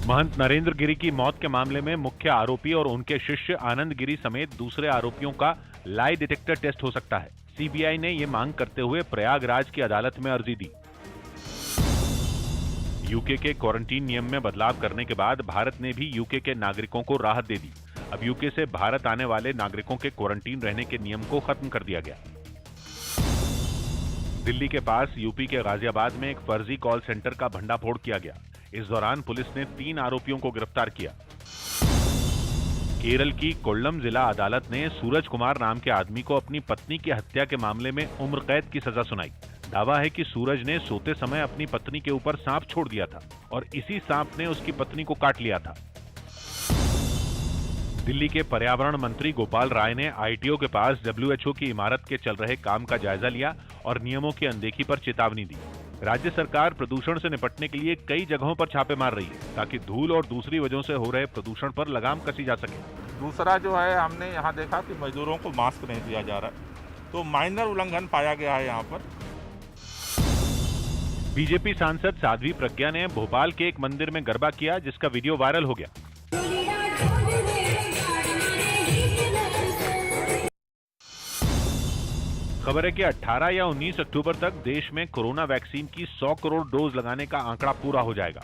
महंत नरेंद्र गिरी की मौत के मामले में मुख्य आरोपी और उनके शिष्य आनंद गिरी समेत दूसरे आरोपियों का लाई डिटेक्टर टेस्ट हो सकता है। सीबीआई ने ये मांग करते हुए प्रयागराज की अदालत में अर्जी दी। यूके के क्वारंटीन नियम में बदलाव करने के बाद भारत ने भी यूके के नागरिकों को राहत दे दी। अब यूके से भारत आने वाले नागरिकों के क्वारंटीन रहने के नियम को खत्म कर दिया गया। दिल्ली के पास यूपी के गाजियाबाद में एक फर्जी कॉल सेंटर का भंडाफोड़ किया गया। इस दौरान पुलिस ने 3 आरोपियों को गिरफ्तार किया। केरल की कोल्लम जिला अदालत ने सूरज कुमार नाम के आदमी को अपनी पत्नी की हत्या के मामले में उम्र कैद की सजा सुनाई। दावा है कि सूरज ने सोते समय अपनी पत्नी के ऊपर सांप छोड़ दिया था और इसी सांप ने उसकी पत्नी को काट लिया था। दिल्ली के पर्यावरण मंत्री गोपाल राय ने आईटीओ के पास WHO की इमारत के चल रहे काम का जायजा लिया और नियमों की अनदेखी पर चेतावनी दी। राज्य सरकार प्रदूषण से निपटने के लिए कई जगहों पर छापे मार रही है ताकि धूल और दूसरी वजहों से हो रहे प्रदूषण पर लगाम कसी जा सके। दूसरा जो है, हमने यहाँ देखा कि मजदूरों को मास्क नहीं दिया जा रहा है, तो माइनर उल्लंघन पाया गया है यहाँ पर। बीजेपी सांसद साध्वी प्रज्ञा ने भोपाल के एक मंदिर में गरबा किया, जिसका वीडियो वायरल हो गया। खबर है कि 18 या 19 अक्टूबर तक देश में कोरोना वैक्सीन की 100 करोड़ डोज लगाने का आंकड़ा पूरा हो जाएगा।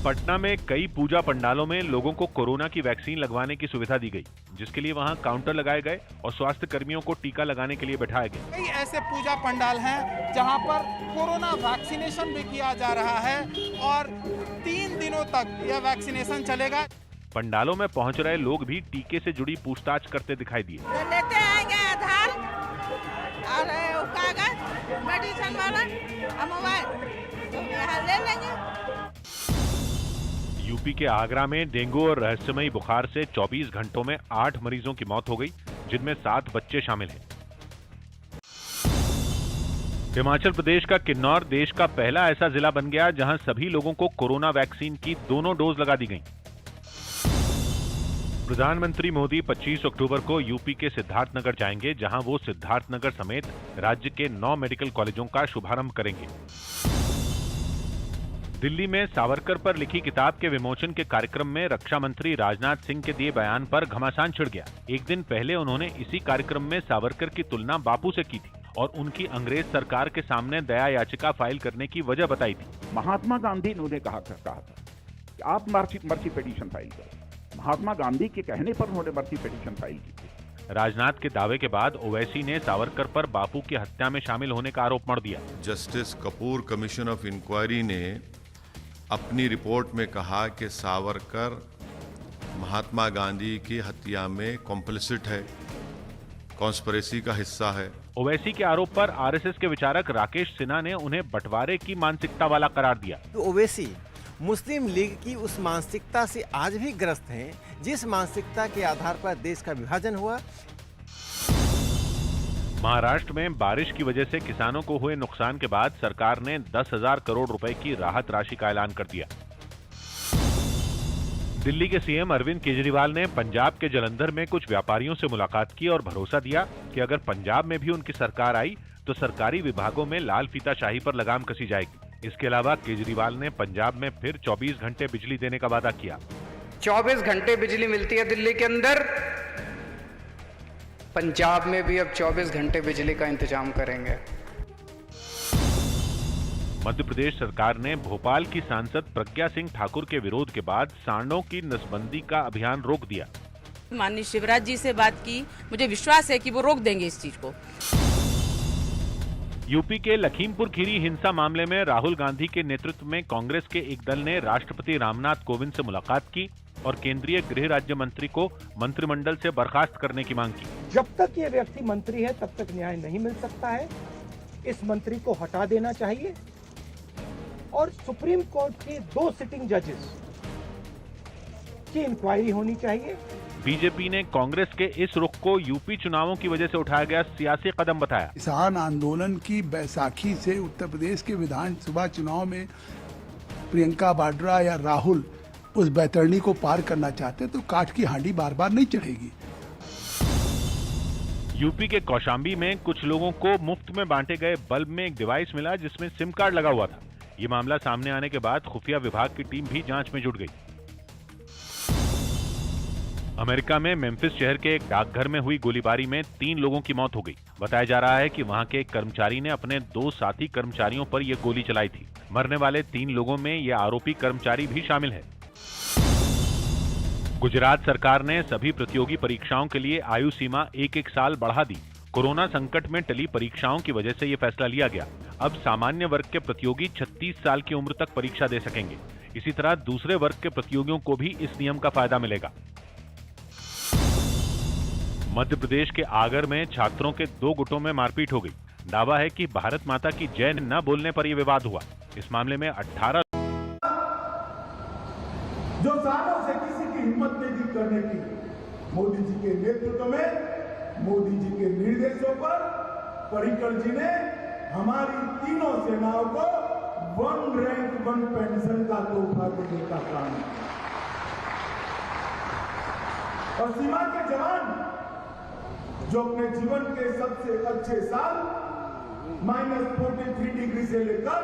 पटना में कई पूजा पंडालों में लोगों को कोरोना की वैक्सीन लगवाने की सुविधा दी गई, जिसके लिए वहां काउंटर लगाए गए और स्वास्थ्य कर्मियों को टीका लगाने के लिए बैठाया गया। कई ऐसे पूजा पंडाल हैं जहां पर कोरोना वैक्सीनेशन भी किया जा रहा है और 3 दिनों तक यह वैक्सीनेशन चलेगा। पंडालों में पहुंच रहे लोग भी टीके से जुड़ी पूछताछ करते दिखाई दिए। लेते आएंगे आधार और कागज, मेडिसिन वाला मोबाइल, तो यहाँ ले लेंगे। यूपी के आगरा में डेंगू और रहस्यमयी बुखार से 24 घंटों में 8 मरीजों की मौत हो गई, जिनमें 7 बच्चे शामिल हैं। हिमाचल प्रदेश का किन्नौर देश का पहला ऐसा जिला बन गया जहां सभी लोगों को कोरोना वैक्सीन की दोनों डोज लगा दी गई। प्रधानमंत्री मोदी 25 अक्टूबर को यूपी के सिद्धार्थनगर जाएंगे, जहां वो सिद्धार्थनगर समेत राज्य के 9 मेडिकल कॉलेजों का शुभारंभ करेंगे। दिल्ली में सावरकर पर लिखी किताब के विमोचन के कार्यक्रम में रक्षा मंत्री राजनाथ सिंह के दिए बयान पर घमासान छिड़ गया। एक दिन पहले उन्होंने इसी कार्यक्रम में सावरकर की तुलना बापू से की थी और उनकी अंग्रेज सरकार के सामने दया याचिका फाइल करने की वजह बताई थी। महात्मा गांधी ने कहा था कि आप मर्सी पिटीशन फाइल करो। महात्मा गांधी के कहने पर उन्होंने मर्सी पिटीशन फाइल की थी। राजनाथ के दावे के बाद ओवैसी ने सावरकर पर बापू की हत्या में शामिल होने का आरोप मढ़ दिया। Justice Kapoor commission of inquiry ने अपनी रिपोर्ट में कहा कि सावरकर महात्मा गांधी की हत्या में कॉम्प्लिसिट है, कॉन्स्पिरेसी का हिस्सा है। ओवैसी के आरोप पर आरएसएस के विचारक राकेश सिन्हा ने उन्हें बंटवारे की मानसिकता वाला करार दिया। तो ओवैसी मुस्लिम लीग की उस मानसिकता से आज भी ग्रस्त हैं, जिस मानसिकता के आधार पर देश का विभाजन हुआ। महाराष्ट्र में बारिश की वजह से किसानों को हुए नुकसान के बाद सरकार ने 10,000 करोड़ रुपए की राहत राशि का ऐलान कर दिया। दिल्ली के सीएम अरविंद केजरीवाल ने पंजाब के जलंधर में कुछ व्यापारियों से मुलाकात की और भरोसा दिया कि अगर पंजाब में भी उनकी सरकार आई तो सरकारी विभागों में लाल फीताशाही पर लगाम कसी जाएगी। इसके अलावा केजरीवाल ने पंजाब में फिर 24 घंटे बिजली देने का वादा किया। 24 घंटे बिजली मिलती है दिल्ली के अंदर, पंजाब में भी अब 24 घंटे बिजली का इंतजाम करेंगे। मध्य प्रदेश सरकार ने भोपाल की सांसद प्रज्ञा सिंह ठाकुर के विरोध के बाद सांडों की नसबंदी का अभियान रोक दिया। माननीय शिवराज जी से बात की, मुझे विश्वास है कि वो रोक देंगे इस चीज को। यूपी के लखीमपुर खीरी हिंसा मामले में राहुल गांधी के नेतृत्व में कांग्रेस के एक दल ने राष्ट्रपति रामनाथ कोविंद से मुलाकात की और केंद्रीय गृह राज्य मंत्री को मंत्रिमंडल से बर्खास्त करने की मांग की। जब तक ये व्यक्ति मंत्री है तब तक न्याय नहीं मिल सकता है। इस मंत्री को हटा देना चाहिए और सुप्रीम कोर्ट के 2 सिटिंग जजेस की इंक्वायरी होनी चाहिए। बीजेपी ने कांग्रेस के इस रुख को यूपी चुनावों की वजह से उठाया गया सियासी कदम बताया। किसान आंदोलन की बैसाखी से उत्तर प्रदेश के विधानसभा चुनाव में प्रियंका वाड्रा या राहुल उस बैतरणी को पार करना चाहते तो काठ की हांडी बार बार नहीं चढ़ेगी। यूपी के कौशाम्बी में कुछ लोगों को मुफ्त में बांटे गए बल्ब में एक डिवाइस मिला जिसमें सिम कार्ड लगा हुआ था। ये मामला सामने आने के बाद खुफिया विभाग की टीम भी जांच में जुट गई। अमेरिका में मेम्फिस शहर के एक डाकघर में हुई गोलीबारी में 3 लोगों की मौत हो गई। बताया जा रहा है कि वहां के एक कर्मचारी ने अपने 2 साथी कर्मचारियों पर यह गोली चलाई थी। मरने वाले 3 लोगों में यह आरोपी कर्मचारी भी शामिल है। गुजरात सरकार ने सभी प्रतियोगी परीक्षाओं के लिए आयु सीमा 1 साल बढ़ा दी। कोरोना संकट में टली परीक्षाओं की वजह से यह फैसला लिया गया। अब सामान्य वर्ग के प्रतियोगी 36 साल की उम्र तक परीक्षा दे सकेंगे। इसी तरह दूसरे वर्ग के प्रतियोगियों को भी इस नियम का फायदा मिलेगा। मध्य प्रदेश के आगर में छात्रों के 2 गुटों में मारपीट हो गई। दावा है कि भारत माता की जय न बोलने पर यह विवाद हुआ। इस मामले में 18 जो सालों से किसी की हिम्मत नहीं थी करने की, मोदी जी के नेतृत्व में, मोदी जी के निर्देशों पर पर्रिकर जी ने हमारी तीनों सेनाओं को 1 रैंक 1 पेंशन का तोहफा देने का काम किया। और सीमा के जवान जो अपने जीवन के सबसे अच्छे साल -43 डिग्री से लेकर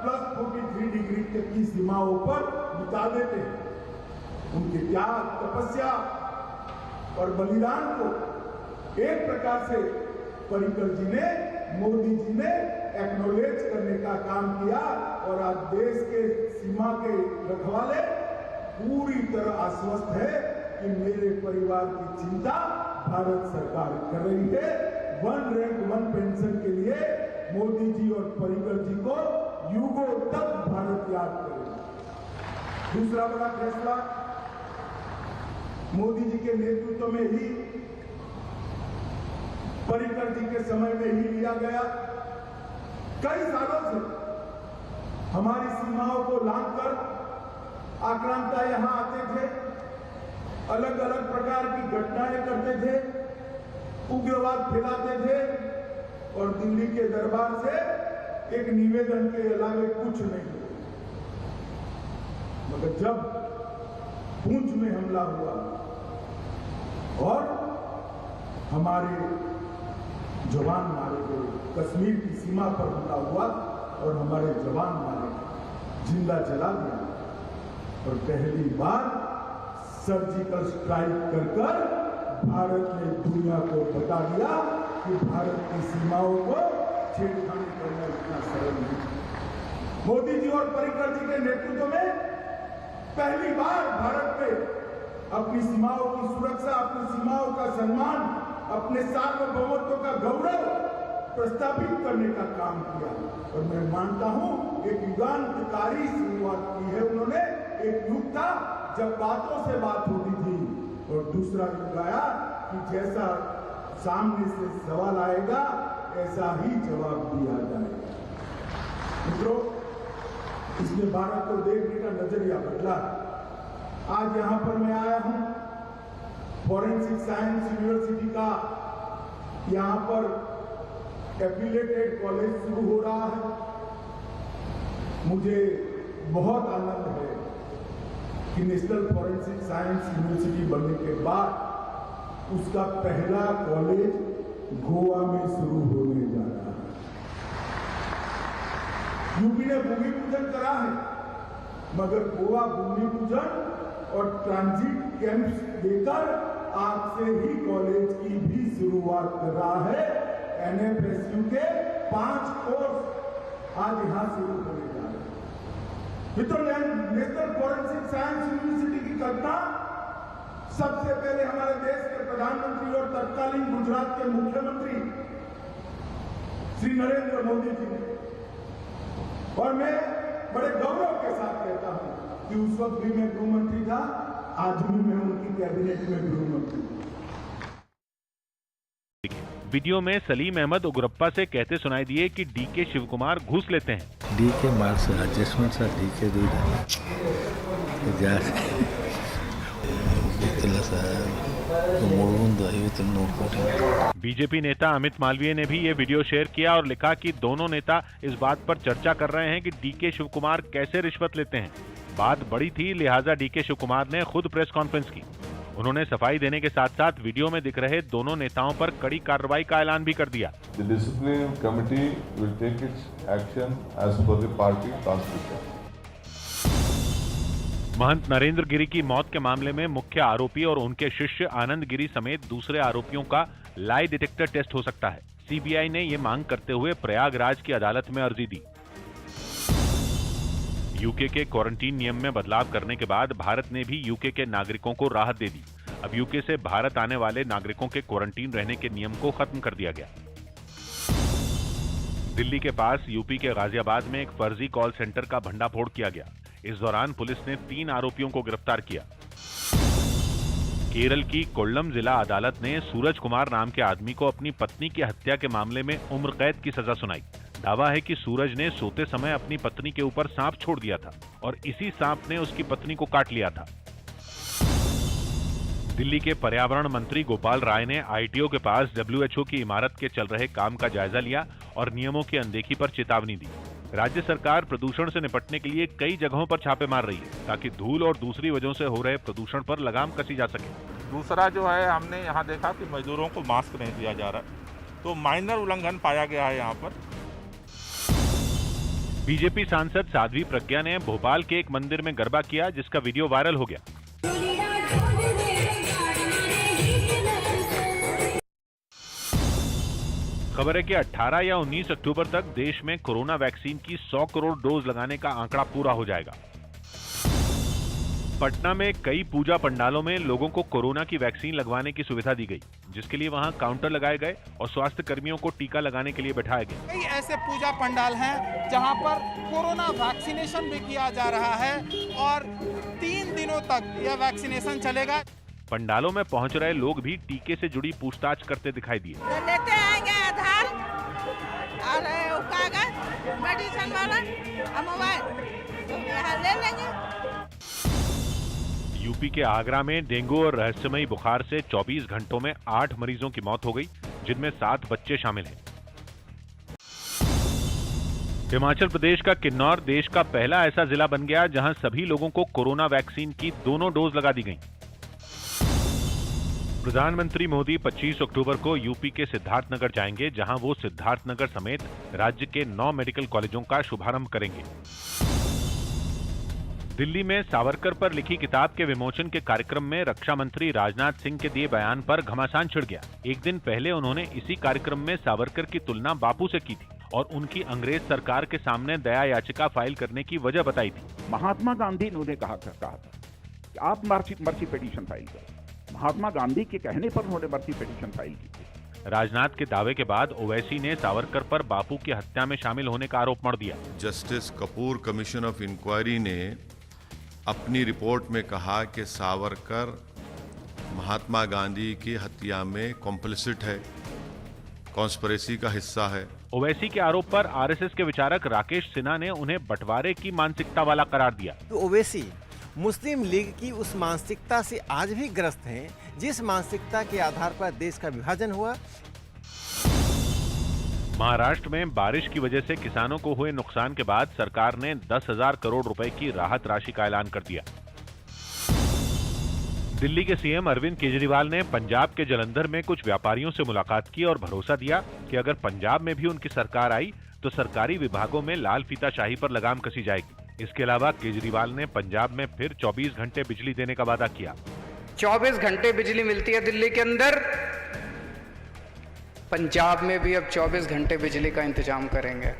+43 डिग्री तक की सीमाओं पर बिता देते हैं, उनके त्याग, तपस्या और बलिदान को एक प्रकार से पर्रिकर जी ने, मोदी जी ने एक्नॉलेज करने का काम किया। और आज देश के सीमा के रखवाले पूरी तरह आश्वस्त है कि मेरे परिवार की चिंता भारत सरकार कर रही है। 1 रैंक 1 पेंशन के लिए मोदी जी और पर्रिकर जी को युगों तक भारत याद करेगा। दूसरा बड़ा फैसला मोदी जी के नेतृत्व में ही, पर्रिकर जी के समय में ही लिया गया। कई सालों से हमारी सीमाओं को लांघकर आक्रांता यहां आते थे, अलग अलग प्रकार की घटनाएं करते थे, उग्रवाद फैलाते थे और दिल्ली के दरबार से एक निवेदन के अलावा कुछ नहीं। मगर जब पूंछ में हमला हुआ और हमारे जवान मारे गए, कश्मीर की सीमा पर हमला हुआ और हमारे जवान मारे गए, जिंदा जला दिया और पहली बार सर्जिकल स्ट्राइक कर भारत ने दुनिया को बता दिया कि भारत की सीमाओं को छेड़खानी करना इतना सरल नहीं। मोदी जी और पर्रिकर जी के नेतृत्व में पहली बार भारत में अपनी सीमाओं की सुरक्षा, अपनी सीमाओं का सम्मान, अपने सार्वभौमत्व का गौरव प्रस्तावित करने का काम किया। और मैं मानता हूं एक युगांतकारी शुरुआत की है उन्होंने। एक युग था जब बातों से बात होती थी, और दूसरा युग आया कि जैसा सामने से सवाल आएगा ऐसा ही जवाब दिया जाएगा। मित्रों, इसने भारत को देखने का नजरिया बदला। आज यहां पर मैं आया हूं, फॉरेंसिक साइंस यूनिवर्सिटी का यहां पर एफिलिएटेड कॉलेज शुरू हो रहा है। मुझे बहुत आनंद है कि नेशनल फॉरेंसिक साइंस यूनिवर्सिटी बनने के बाद उसका पहला कॉलेज गोवा में शुरू होने जा रहा है। यूपी ने भूमि पूजन करा है, मगर गोवा भूमि पूजन और ट्रांजिट कैंप्स देकर आज से ही कॉलेज की भी शुरुआत कर रहा है। एनएफएसयू के 5 कोर्स आज यहां शुरू होने जा रहे हैं। मित्रों, नेशनल फॉरेंसिक साइंस यूनिवर्सिटी की कल्पना सबसे पहले हमारे देश के प्रधानमंत्री और तत्कालीन गुजरात के मुख्यमंत्री श्री नरेंद्र मोदी जी ने, और मैं बड़े गौरव के साथ कहता हूं कि उस वक्त भी मैं गृह मंत्री था, आज भी मैं उनकी कैबिनेट में गृह मंत्री हूं। वीडियो में सलीम अहमद उग्रप्पा से कहते सुनाई दिए कि डीके शिवकुमार घूस लेते हैं। DK marks adjustment sir DK BJP नेता अमित मालवीय ने भी ये वीडियो शेयर किया और लिखा कि दोनों नेता इस बात पर चर्चा कर रहे हैं कि डीके शिवकुमार कैसे रिश्वत लेते हैं। बात बड़ी थी, लिहाजा डीके शिवकुमार ने खुद प्रेस कॉन्फ्रेंस की। उन्होंने सफाई देने के साथ साथ वीडियो में दिख रहे दोनों नेताओं पर कड़ी कार्रवाई का ऐलान भी कर दिया। The discipline committee will take its action as per the party constitution. महंत नरेंद्र गिरी की मौत के मामले में मुख्य आरोपी और उनके शिष्य आनंद गिरी समेत दूसरे आरोपियों का लाई डिटेक्टर टेस्ट हो सकता है। सीबीआई ने ये मांग करते हुए प्रयागराज की अदालत में अर्जी दी। यूके के क्वारंटीन नियम में बदलाव करने के बाद भारत ने भी यूके के नागरिकों को राहत दे दी। अब यूके से भारत आने वाले नागरिकों के क्वारंटीन रहने के नियम को खत्म कर दिया गया। दिल्ली के पास यूपी के गाजियाबाद में एक फर्जी कॉल सेंटर का भंडाफोड़ किया गया। इस दौरान पुलिस ने 3 आरोपियों को गिरफ्तार किया। केरल की कोल्लम जिला अदालत ने सूरज कुमार नाम के आदमी को अपनी पत्नी की हत्या के मामले में उम्र कैद की सजा सुनाई। दावा है कि सूरज ने सोते समय अपनी पत्नी के ऊपर सांप छोड़ दिया था और इसी सांप ने उसकी पत्नी को काट लिया था। दिल्ली के पर्यावरण मंत्री गोपाल राय ने आईटीओ के पास डब्ल्यूएचओ की इमारत के चल रहे काम का जायजा लिया और नियमों की अनदेखी पर चेतावनी दी। राज्य सरकार प्रदूषण से निपटने के लिए कई जगहों पर छापे मार रही है ताकि धूल और दूसरी वजहों से हो रहे प्रदूषण पर लगाम कसी जा सके। दूसरा जो है, हमने यहाँ देखा कि मजदूरों को मास्क नहीं दिया जा रहा, तो माइनर उल्लंघन पाया गया है यहाँ पर। बीजेपी सांसद साध्वी प्रज्ञा ने भोपाल के एक मंदिर में गरबा किया, जिसका वीडियो वायरल हो गया। खबर है कि 18 या 19 अक्टूबर तक देश में कोरोना वैक्सीन की 100 करोड़ डोज लगाने का आंकड़ा पूरा हो जाएगा। पटना में कई पूजा पंडालों में लोगों को कोरोना की वैक्सीन लगवाने की सुविधा दी गई, जिसके लिए वहां काउंटर लगाए गए और स्वास्थ्य कर्मियों को टीका लगाने के लिए बैठाया गया। कई ऐसे पूजा पंडाल हैं जहां पर कोरोना वैक्सीनेशन भी किया जा रहा है और 3 दिनों तक यह वैक्सीनेशन चलेगा। पंडालों में पहुंच रहे लोग भी टीके से जुड़ी पूछताछ करते दिखाई दिए। लेते आएंगे आधार और कागज, मेडिसिन वाला और मोबाइल, तो यहाँ ले लेंगे। यूपी के आगरा में डेंगू और रहस्यमयी बुखार से 24 घंटों में 8 मरीजों की मौत हो गई, जिनमें 7 बच्चे शामिल हैं। हिमाचल प्रदेश का किन्नौर देश का पहला ऐसा जिला बन गया जहां सभी लोगों को कोरोना वैक्सीन की दोनों डोज लगा दी गई। प्रधानमंत्री मोदी 25 अक्टूबर को यूपी के सिद्धार्थनगर जाएंगे, जहां वो सिद्धार्थनगर समेत राज्य के 9 मेडिकल कॉलेजों का शुभारंभ करेंगे। दिल्ली में सावरकर पर लिखी किताब के विमोचन के कार्यक्रम में रक्षा मंत्री राजनाथ सिंह के दिए बयान पर घमासान छिड़ गया। एक दिन पहले उन्होंने इसी कार्यक्रम में सावरकर की तुलना बापू से की थी और उनकी अंग्रेज सरकार के सामने दया याचिका फाइल करने की वजह बताई थी। महात्मा गांधी ने कहा था कि आप मर्सी पिटीशन फाइल करो। महात्मा गांधी के कहने पर उन्होंने मर्सी पिटीशन फाइल की थी। राजनाथ के दावे के बाद ओवैसी ने सावरकर पर बापू की हत्या में शामिल होने का आरोप मढ़ दिया। Justice Kapoor commission of inquiry ने अपनी रिपोर्ट में कहा कि सावरकर महात्मा गांधी की हत्या में कॉम्प्लिसिट है, कॉन्स्पिरेसी का हिस्सा है। ओवैसी के आरोप पर आरएसएस के विचारक राकेश सिन्हा ने उन्हें बंटवारे की मानसिकता वाला करार दिया। तो ओवैसी मुस्लिम लीग की उस मानसिकता से आज भी ग्रस्त हैं जिस मानसिकता के आधार पर देश का विभाजन हुआ। महाराष्ट्र में बारिश की वजह से किसानों को हुए नुकसान के बाद सरकार ने 10,000 करोड़ रुपए की राहत राशि का ऐलान कर दिया। दिल्ली के सीएम अरविंद केजरीवाल ने पंजाब के जलंधर में कुछ व्यापारियों से मुलाकात की और भरोसा दिया कि अगर पंजाब में भी उनकी सरकार आई तो सरकारी विभागों में लाल फीताशाही पर लगाम कसी जाएगी। इसके अलावा केजरीवाल ने पंजाब में फिर 24 घंटे बिजली देने का वादा किया। 24 घंटे बिजली मिलती है दिल्ली के अंदर, पंजाब में भी अब 24 घंटे बिजली का इंतजाम करेंगे।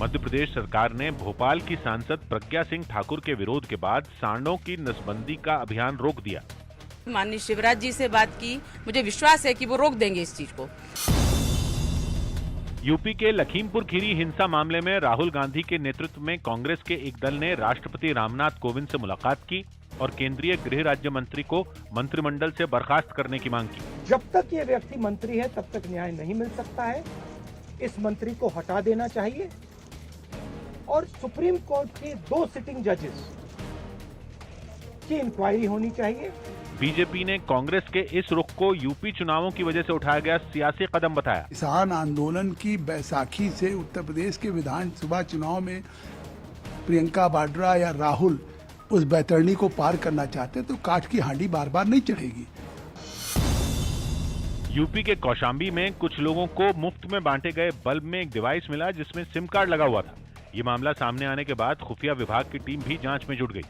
मध्य प्रदेश सरकार ने भोपाल की सांसद प्रज्ञा सिंह ठाकुर के विरोध के बाद सांडों की नसबंदी का अभियान रोक दिया। माननीय शिवराज जी से बात की, मुझे विश्वास है कि वो रोक देंगे इस चीज को। यूपी के लखीमपुर खीरी हिंसा मामले में राहुल गांधी के नेतृत्व में कांग्रेस के एक दल ने राष्ट्रपति रामनाथ कोविंद से मुलाकात की और केंद्रीय गृह राज्य मंत्री को मंत्रिमंडल से बर्खास्त करने की मांग की। जब तक ये व्यक्ति मंत्री है तब तक न्याय नहीं मिल सकता है। इस मंत्री को हटा देना चाहिए और सुप्रीम कोर्ट के 2 सिटिंग जजेस की इंक्वायरी होनी चाहिए। बीजेपी ने कांग्रेस के इस रुख को यूपी चुनावों की वजह से उठाया गया सियासी कदम बताया। किसान आंदोलन की बैसाखी से उत्तर प्रदेश के विधानसभा चुनाव में प्रियंका वाड्रा या राहुल उस बैतरणी को पार करना चाहते तो काठ की हांडी बार बार नहीं चढ़ेगी। यूपी के कौशाम्बी में कुछ लोगों को मुफ्त में बांटे गए बल्ब में एक डिवाइस मिला जिसमें सिम कार्ड लगा हुआ था। ये मामला सामने आने के बाद खुफिया विभाग की टीम भी जांच में जुट गई।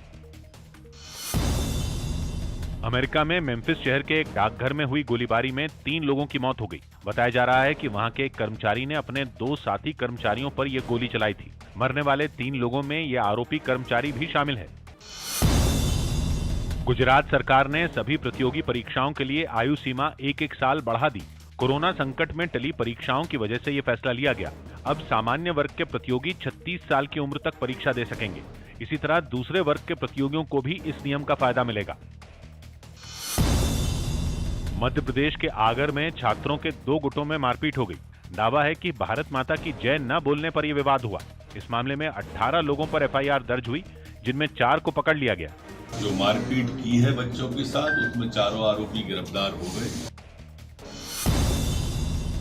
अमेरिका में मेम्फिस शहर के एक डाकघर में हुई गोलीबारी में 3 लोगों की मौत हो गई। बताया जा रहा है कि वहां के एक कर्मचारी ने अपने 2 साथी कर्मचारियों पर यह गोली चलाई थी। मरने वाले 3 लोगों में ये आरोपी कर्मचारी भी शामिल है। गुजरात सरकार ने सभी प्रतियोगी परीक्षाओं के लिए आयु सीमा 1 साल बढ़ा दी। कोरोना संकट में टली परीक्षाओं की वजह से यह फैसला लिया गया। अब सामान्य वर्ग के प्रतियोगी 36 साल की उम्र तक परीक्षा दे सकेंगे। इसी तरह दूसरे वर्ग के प्रतियोगियों को भी इस नियम का फायदा मिलेगा। मध्य प्रदेश के आगर में छात्रों के 2 गुटों में मारपीट हो गई। दावा है कि भारत माता की जय न बोलने पर यह विवाद हुआ। इस मामले में 18 लोगों पर एफआईआर दर्ज हुई, जिनमें 4 को पकड़ लिया गया। जो मारपीट की है बच्चों के साथ, उसमें 4 आरोपी गिरफ्तार हो गए।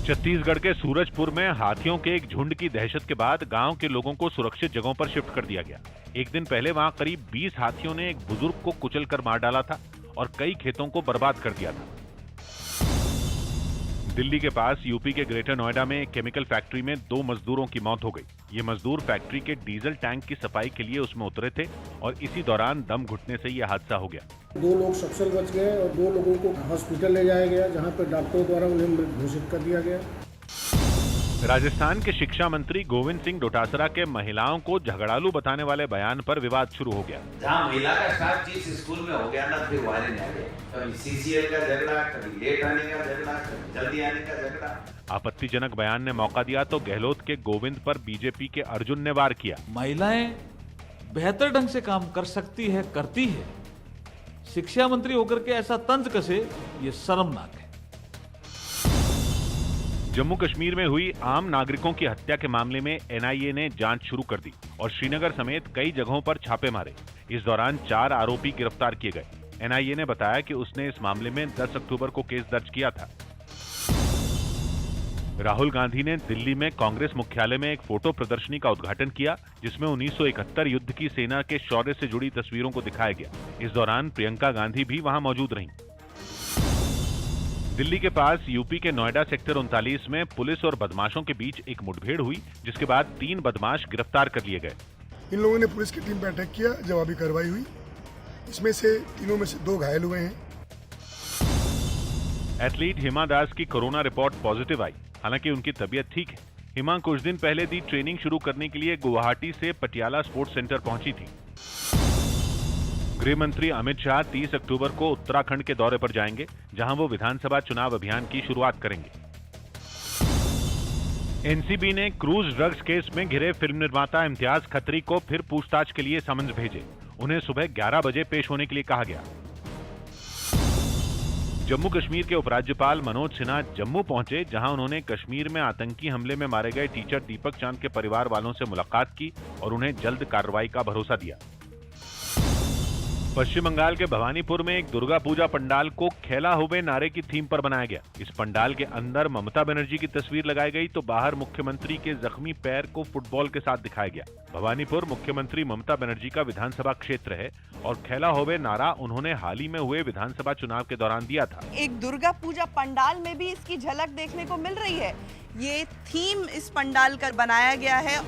छत्तीसगढ़ के सूरजपुर में हाथियों के एक झुंड की दहशत के बाद गांव के लोगों को सुरक्षित जगहों पर शिफ्ट कर दिया गया। एक दिन पहले वहां करीब 20 हाथियों ने एक बुजुर्ग को कुचलकर मार डाला था और कई खेतों को बर्बाद कर दिया था। दिल्ली के पास यूपी के ग्रेटर नोएडा में एक केमिकल फैक्ट्री में 2 मजदूरों की मौत हो गई। ये मजदूर फैक्ट्री के डीजल टैंक की सफाई के लिए उसमें उतरे थे और इसी दौरान दम घुटने से यह हादसा हो गया। 2 लोग सकुशल बच गए और 2 लोगों को हॉस्पिटल ले जाया गया, जहां पर डॉक्टरों द्वारा उन्हें मृत घोषित कर दिया गया। राजस्थान के शिक्षा मंत्री गोविंद सिंह डोटासरा के महिलाओं को झगड़ालू बताने वाले बयान पर विवाद शुरू हो गया। जहाँ महिला का स्टाफ जिस स्कूल में हो गया ना, फिर वायरन आ गए। कभी सीसीएल का झगड़ा, कभी लेट आने का झगड़ा, कभी जल्दी आने का झगड़ा। आपत्तिजनक बयान ने मौका दिया तो गहलोत के गोविंद पर बीजेपी के अर्जुन ने वार किया। महिलाएं बेहतर ढंग से काम कर सकती है, करती है। शिक्षा मंत्री होकर के ऐसा तंज कसे, ये शर्मनाक है। जम्मू कश्मीर में हुई आम नागरिकों की हत्या के मामले में एनआईए ने जांच शुरू कर दी और श्रीनगर समेत कई जगहों पर छापे मारे। इस दौरान 4 आरोपी गिरफ्तार किए गए। एनआईए ने बताया कि उसने इस मामले में 10 अक्टूबर को केस दर्ज किया था। राहुल गांधी ने दिल्ली में कांग्रेस मुख्यालय में एक फोटो प्रदर्शनी का उद्घाटन किया, जिसमें 1971 युद्ध की सेना के शौर्य से जुड़ी तस्वीरों को दिखाया गया। इस दौरान प्रियंका गांधी भी वहां मौजूद रहीं। दिल्ली के पास यूपी के नोएडा सेक्टर 39 में पुलिस और बदमाशों के बीच एक मुठभेड़ हुई, जिसके बाद 3 बदमाश गिरफ्तार कर लिए गए। इन लोगों ने पुलिस की टीम बैठक किया, जवाबी कार्रवाई हुई। इसमें से तीनों में से 2 घायल हुए हैं। एथलीट हिमा दास की कोरोना रिपोर्ट पॉजिटिव आई, हालांकि उनकी तबीयत ठीक है। हिमा कुछ दिन पहले दी ट्रेनिंग शुरू करने के लिए गुवाहाटी से पटियाला स्पोर्ट्स सेंटर पहुंची थी। गृह मंत्री अमित शाह 30 अक्टूबर को उत्तराखंड के दौरे पर जाएंगे, जहां वो विधानसभा चुनाव अभियान की शुरुआत करेंगे। एनसीबी ने क्रूज ड्रग्स केस में घिरे फिल्म निर्माता इम्तियाज खत्री को फिर पूछताछ के लिए समन्स भेजे। उन्हें सुबह 11 बजे पेश होने के लिए कहा गया। जम्मू कश्मीर के उपराज्यपाल मनोज सिन्हा जम्मू पहुंचे, जहां उन्होंने कश्मीर में आतंकी हमले में मारे गए टीचर दीपक चांद के परिवार वालों से मुलाकात की और उन्हें जल्द कार्रवाई का भरोसा दिया। पश्चिम बंगाल के भवानीपुर में एक दुर्गा पूजा पंडाल को खेला हुए नारे की थीम पर बनाया गया। इस पंडाल के अंदर ममता बनर्जी की तस्वीर लगाई गई तो बाहर मुख्यमंत्री के जख्मी पैर को फुटबॉल के साथ दिखाया गया। भवानीपुर मुख्यमंत्री ममता बनर्जी का विधानसभा क्षेत्र है और खेला हुए नारा उन्होंने हाल ही में हुए विधानसभा चुनाव के दौरान दिया था। एक दुर्गा पूजा पंडाल में भी इसकी झलक देखने को मिल रही है। ये थीम इस पंडाल का बनाया गया है।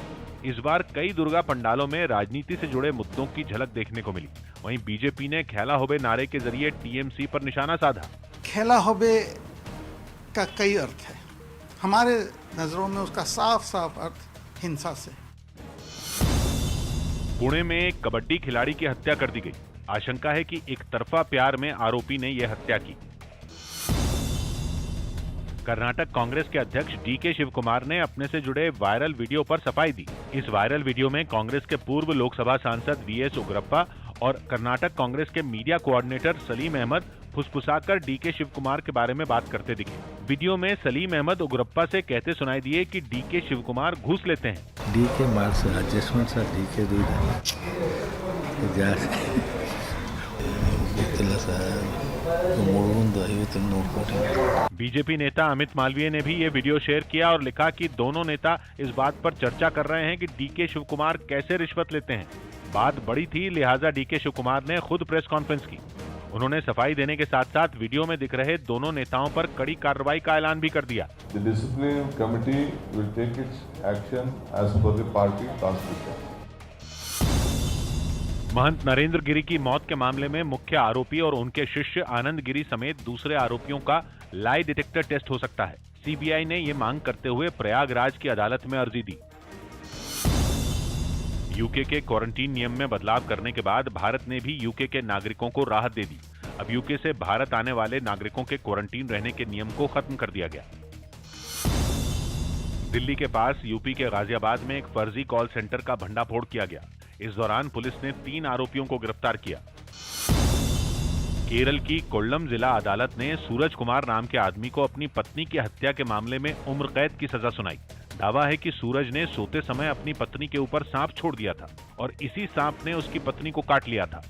इस बार कई दुर्गा पंडालों में राजनीति से जुड़े मुद्दों की झलक देखने को मिली। वहीं बीजेपी ने खेला होबे नारे के जरिए टीएमसी पर निशाना साधा। खेला होबे का कई अर्थ है, हमारे नजरों में उसका साफ साफ अर्थ हिंसा से। पुणे में एक कबड्डी खिलाड़ी की हत्या कर दी गई। आशंका है कि एक तरफा प्यार में आरोपी ने यह हत्या की। कर्नाटक कांग्रेस के अध्यक्ष डीके शिवकुमार ने अपने से जुड़े वायरल वीडियो पर सफाई दी। इस वायरल वीडियो में कांग्रेस के पूर्व लोकसभा सांसद वीएस उग्रप्पा और कर्नाटक कांग्रेस के मीडिया कोऑर्डिनेटर सलीम अहमद फुसफुसाकर डीके शिवकुमार के बारे में बात करते दिखे। वीडियो में सलीम अहमद उग्रप्पा से कहते सुनाई दिए कि डीके शिवकुमार घूस लेते हैं। डीके मार्क्स अड्जस्टमेंट्स डीके बीजेपी नेता अमित मालवीय ने भी ये वीडियो शेयर किया और लिखा कि दोनों नेता इस बात पर चर्चा कर रहे हैं कि डीके शिवकुमार कैसे रिश्वत लेते हैं। बात बड़ी थी, लिहाजा डीके शिवकुमार ने खुद प्रेस कॉन्फ्रेंस की। उन्होंने सफाई देने के साथ साथ वीडियो में दिख रहे दोनों नेताओं पर कड़ी कार्रवाई का ऐलान भी कर दिया। The discipline committee will take its action as per the party constitution. महंत नरेंद्र गिरी की मौत के मामले में मुख्य आरोपी और उनके शिष्य आनंद गिरी समेत दूसरे आरोपियों का लाई डिटेक्टर टेस्ट हो सकता है। सीबीआई ने ये मांग करते हुए प्रयागराज की अदालत में अर्जी दी। यूके के क्वारंटीन नियम में बदलाव करने के बाद भारत ने भी यूके के नागरिकों को राहत दे दी। अब यूके से भारत आने वाले नागरिकों के क्वारंटीन रहने के नियम को खत्म कर दिया गया। दिल्ली के पास यूपी के गाजियाबाद में एक फर्जी कॉल सेंटर का भंडाफोड़ किया गया। इस दौरान पुलिस ने 3 आरोपियों को गिरफ्तार किया। केरल की कोल्लम जिला अदालत ने सूरज कुमार नाम के आदमी को अपनी पत्नी की हत्या के मामले में उम्र कैद की सजा सुनाई। दावा है कि सूरज ने सोते समय अपनी पत्नी के ऊपर सांप छोड़ दिया था और इसी सांप ने उसकी पत्नी को काट लिया था।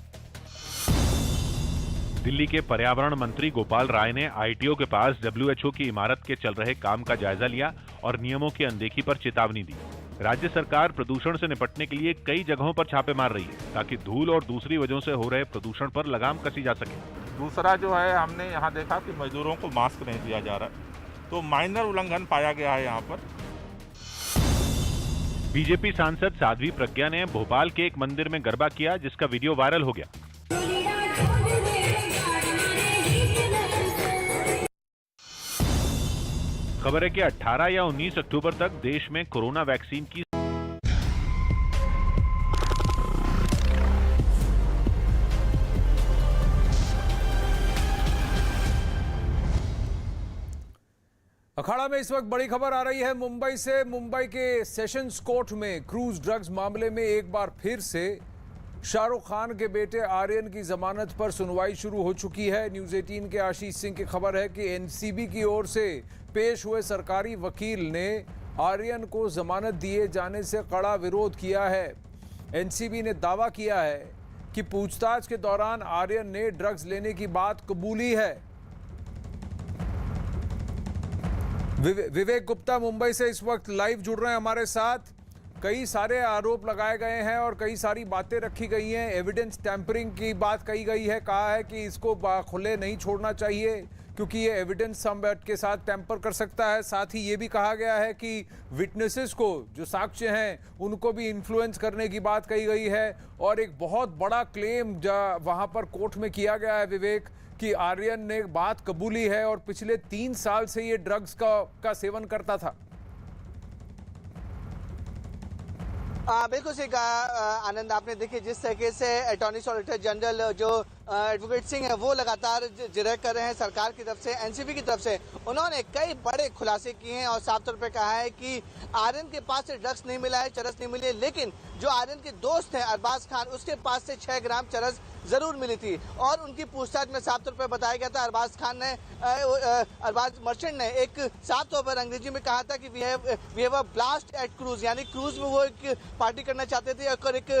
दिल्ली के पर्यावरण मंत्री गोपाल राय ने आईटीओ के पास WHO की इमारत के चल रहे काम का जायजा लिया और नियमों की अनदेखी पर चेतावनी दी। राज्य सरकार प्रदूषण से निपटने के लिए कई जगहों पर छापे मार रही है ताकि धूल और दूसरी वजहों से हो रहे प्रदूषण पर लगाम कसी जा सके। दूसरा जो है, हमने यहाँ देखा कि मजदूरों को मास्क नहीं दिया जा रहा है, तो माइनर उल्लंघन पाया गया है यहाँ पर। बीजेपी सांसद साध्वी प्रज्ञा ने भोपाल के एक मंदिर में गरबा किया, जिसका वीडियो वायरल हो गया। खबर है कि 18 या 19 अक्टूबर तक देश में कोरोना वैक्सीन की अखाड़ा में इस वक्त बड़ी खबर आ रही है मुंबई से। मुंबई के सेशंस कोर्ट में क्रूज ड्रग्स मामले में एक बार फिर से शाहरुख खान के बेटे आर्यन की जमानत पर सुनवाई शुरू हो चुकी है। न्यूज 18 के आशीष सिंह की खबर है कि एनसीबी की ओर से पेश हुए सरकारी वकील ने आर्यन को जमानत दिए जाने से कड़ा विरोध किया है। एनसीबी ने दावा किया है कि पूछताछ के दौरान आर्यन ने ड्रग्स लेने की बात कबूली है। विवेक गुप्ता मुंबई से इस वक्त लाइव जुड़ रहे हैं हमारे साथ। कई सारे आरोप लगाए गए हैं और कई सारी बातें रखी गई हैं। एविडेंस टैंपरिंग की बात कही गई है, कहा है कि इसको खुले नहीं छोड़ना चाहिए क्योंकि ये एविडेंस हम के साथ टैंपर कर सकता है। साथ ही ये भी कहा गया है कि विटनेसेस को, जो साक्ष्य हैं, उनको भी इन्फ्लुएंस करने की बात कही गई है। और एक बहुत बड़ा क्लेम वहाँ पर कोर्ट में किया गया है विवेक कि आर्यन ने बात कबूली है और पिछले 3 साल से ये ड्रग्स का सेवन करता था। बिल्कुल सही कहा आनंद आपने। देखिए जिस तरीके से अटॉर्नी सॉलिसिटर जनरल जो एडवोकेट सिंह है वो लगातार जिरह कर रहे हैं सरकार की तरफ से, एनसीबी की तरफ से, उन्होंने कई बड़े खुलासे किए हैं और साफ तौर पे कहा है कि आर्यन के पास से ड्रग्स नहीं मिला है, चरस नहीं मिली है, लेकिन जो आर्यन के दोस्त हैं अरबाज खान, उसके पास से 6 ग्राम चरस जरूर मिली थी और उनकी पूछताछ में साफ तौर पर बताया गया था। अरबाज मर्चेंट ने एक साफ तौर पर अंग्रेजी में कहा था कि we have a blast at cruise, यानी क्रूज में वो एक पार्टी करना चाहते थे और एक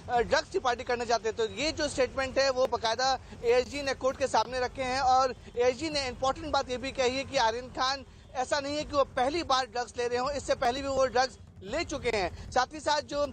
ड्रग्स की पार्टी करना चाहते थे। तो ये जो स्टेटमेंट है वो बाकायदा एएसजी ने कोर्ट के सामने रखे हैं और एएसजी ने इंपॉर्टेंट बात ये भी कही है कि आर्यन खान ऐसा नहीं है कि वो पहली बार ड्रग्स ले रहे हो, इससे पहले भी वो ड्रग्स ले चुके हैं। साथ ही साथ जो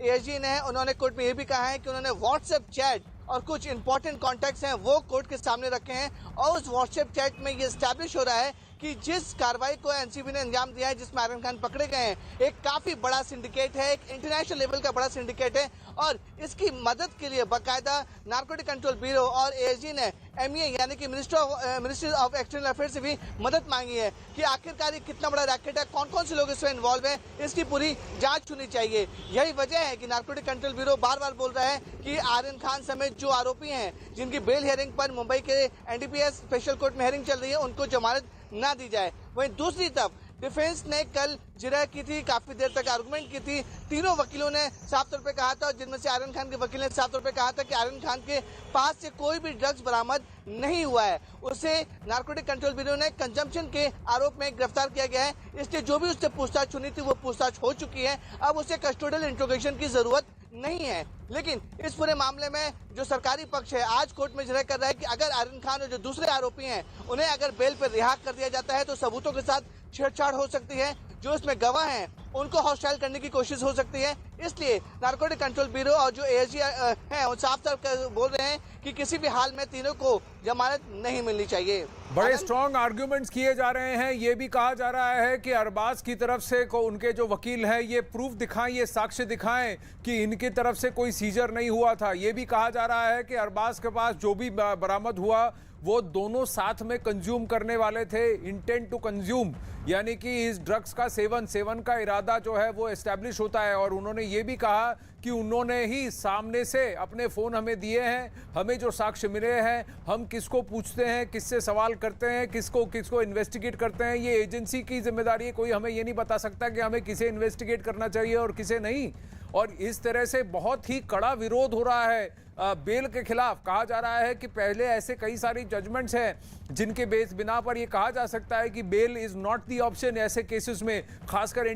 एएसजी ने उन्होंने कोर्ट में ये भी कहा है कि उन्होंने व्हाट्सएप चैट और कुछ इंपॉर्टेंट कॉन्टैक्ट्स हैं वो कोर्ट के सामने रखे हैं और उस व्हाट्सएप चैट में ये स्टैब्लिश हो रहा है कि जिस कार्रवाई को एनसीबी ने अंजाम दिया है, जिसमें आर्यन खान पकड़े गए हैं, एक काफी बड़ा सिंडिकेट है, एक इंटरनेशनल लेवल का बड़ा सिंडिकेट है और इसकी मदद के लिए बाकायदा नारकोटिक कंट्रोल ब्यूरो और एएसजी ने एमईए यानी कि मिनिस्ट्री ऑफ एक्सटर्नल अफेयर्स से भी मदद मांगी है कि आखिरकार ये कितना बड़ा रैकेट है, कौन कौन से लोग इसमें इन्वॉल्व हैं, इसकी पूरी जांच होनी चाहिए। यही वजह है कि नारकोटिक कंट्रोल ब्यूरो बार बार बोल रहा है कि आर्यन खान समेत जो आरोपी हैं जिनकी बेल हियरिंग पर मुंबई के एनडीपीएस स्पेशल कोर्ट में हियरिंग चल रही है, उनको जमानत ना दी जाए। वहीं दूसरी तरफ डिफेंस ने कल जिरह की थी, काफी देर तक आर्गुमेंट की थी। तीनों वकीलों ने साफ तौर पे कहा था, जिनमें से आर्यन खान के वकील ने साफ तौर पे कहा था कि आर्यन खान के पास से कोई भी ड्रग्स बरामद नहीं हुआ है, उसे नारकोटिक कंट्रोल ब्यूरो ने कंजम्पशन के आरोप में गिरफ्तार किया गया है, इसलिए जो भी उससे पूछताछ सुनी थी वो पूछताछ हो चुकी है, अब उसे कस्टोडियल इंट्रोगेशन की जरूरत नहीं है। लेकिन इस पूरे मामले में जो सरकारी पक्ष है आज कोर्ट में जिरह कर रहा है कि अगर आर्यन खान और जो दूसरे आरोपी हैं उन्हें अगर बेल पर रिहा कर दिया जाता है तो सबूतों के साथ छेड़छाड़ हो सकती है, जो इसमें गवाह हैं उनको हॉस्टाइल करने की कोशिश हो सकती है। इसलिए नारकोटिक कंट्रोल ब्यूरो और जो एएसजी हैं वो साफ साफ बोल रहे हैं कि किसी भी हाल में तीनों को जमानत नहीं मिलनी चाहिए। बड़े स्ट्रॉन्ग आर्ग्यूमेंट्स किए जा रहे हैं। ये भी कहा जा रहा है कि अरबाज की तरफ से उनके जो वकील हैं ये प्रूफ दिखाएं, ये साक्ष्य दिखाएं कि इनकी तरफ से कोई सीजर नहीं हुआ था। ये भी कहा जा रहा है कि अरबाज के पास जो भी बरामद हुआ वो दोनों साथ में कंज्यूम करने वाले थे, इंटेंट टू कंज्यूम, यानी कि इस ड्रग्स का सेवन का इरादा जो है वो एस्टैब्लिश होता है। और उन्होंने ये भी कहा कि उन्होंने ही सामने से अपने फ़ोन हमें दिए हैं, हमें जो साक्ष्य मिले हैं, हम किसको पूछते हैं, किससे सवाल करते हैं, किसको इन्वेस्टिगेट करते हैं, ये एजेंसी की जिम्मेदारी है। कोई हमें ये नहीं बता सकता कि हमें किसे इन्वेस्टिगेट करना चाहिए और किसे नहीं। और इस तरह से बहुत ही कड़ा विरोध हो रहा है बेल के खिलाफ। कहा जा रहा है कि पहले ऐसे कई सारी जजमेंट्स हैं जिनके बिना पर यह कहा जा सकता है कि bail is not the option ऐसे केसेस में, खासकर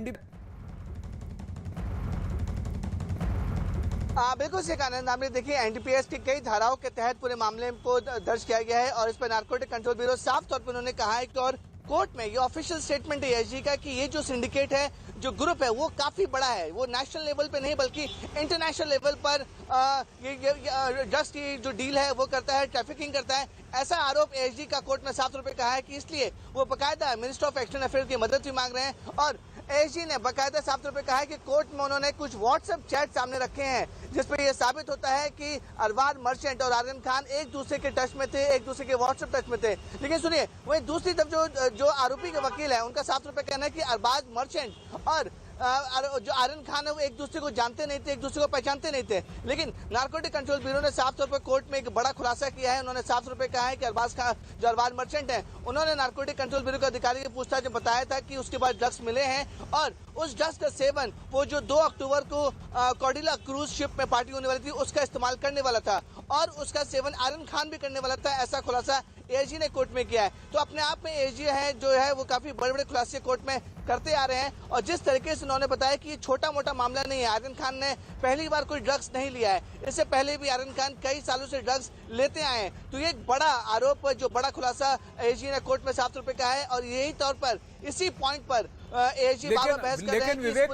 बिल्कुल से आनंद, आपने देखिए एनडीपीएस की कई धाराओं के तहत पूरे मामले को दर्ज किया गया है और इस पर नारकोटिक कंट्रोल ब्यूरो साफ तौर पर उन्होंने कहा है कि और कोर्ट में ये ऑफिशियल स्टेटमेंट है एएसजी का कि ये जो सिंडिकेट है, जो ग्रुप है वो काफी बड़ा है, वो नेशनल लेवल पे नहीं बल्कि इंटरनेशनल लेवल पर ये ड्रग्स की जो डील है वो करता है, ट्रैफिकिंग करता है, ऐसा आरोप एएसजी का कोर्ट में साफ तौर पे कहा है कि इसलिए वो बाकायदा मिनिस्टर ऑफ एक्सटर्नल अफेयर्स की मदद भी मांग रहे हैं। और एएसजी ने बाकायदा साफ तौर पे कहा है कि कोर्ट में उन्होंने कुछ व्हाट्सएप चैट सामने रखे हैं जिसपे ये साबित होता है कि अरबाज मर्चेंट और आर्यन खान एक दूसरे के टच में थे, एक दूसरे के व्हाट्सएप टच में थे। लेकिन सुनिए, वहीं दूसरी तरफ जो आरोपी के वकील है उनका साफ तौर पे कहना है कि अरबाज मर्चेंट और जो आर्यन खान है वो एक दूसरे को जानते नहीं थे, एक दूसरे को पहचानते नहीं थे। लेकिन नारकोटिक कंट्रोल ब्यूरो ने साफ तौर पर कोर्ट में एक बड़ा खुलासा किया है। उन्होंने साफ तौर पर कहा है कि अरबाज मर्चेंट है, उन्होंने नारकोटिक कंट्रोल ब्यूरो के अधिकारी की पूछताछ में बताया था कि उसके बाद ड्रग्स मिले हैं और उस ड्रग्स का सेवन वो जो 2 अक्टूबर को कॉर्डिला क्रूज शिप में पार्टी होने वाली थी उसका इस्तेमाल करने वाला था और उसका सेवन आर्यन खान भी करने वाला था, ऐसा खुलासा एएसजी ने कोर्ट में किया है। तो अपने आप में एएसजी है जो है वो काफी बड़े बड़े खुलासे कोर्ट में करते आ रहे हैं और जिस तरीके से उन्होंने बताया कि ये छोटा मोटा मामला नहीं है, आर्यन खान ने पहली बार कोई ड्रग्स नहीं लिया है, इससे पहले भी आर्यन खान कई सालों से ड्रग्स लेते आए हैं। तो ये एक बड़ा आरोप, जो बड़ा खुलासा एएसजी ने कोर्ट में साफ तौर पर कहा है और यही तौर पर इसी पॉइंट पर एएसजी बार-बार बहस कर रहे हैं। लेकिन विवेक,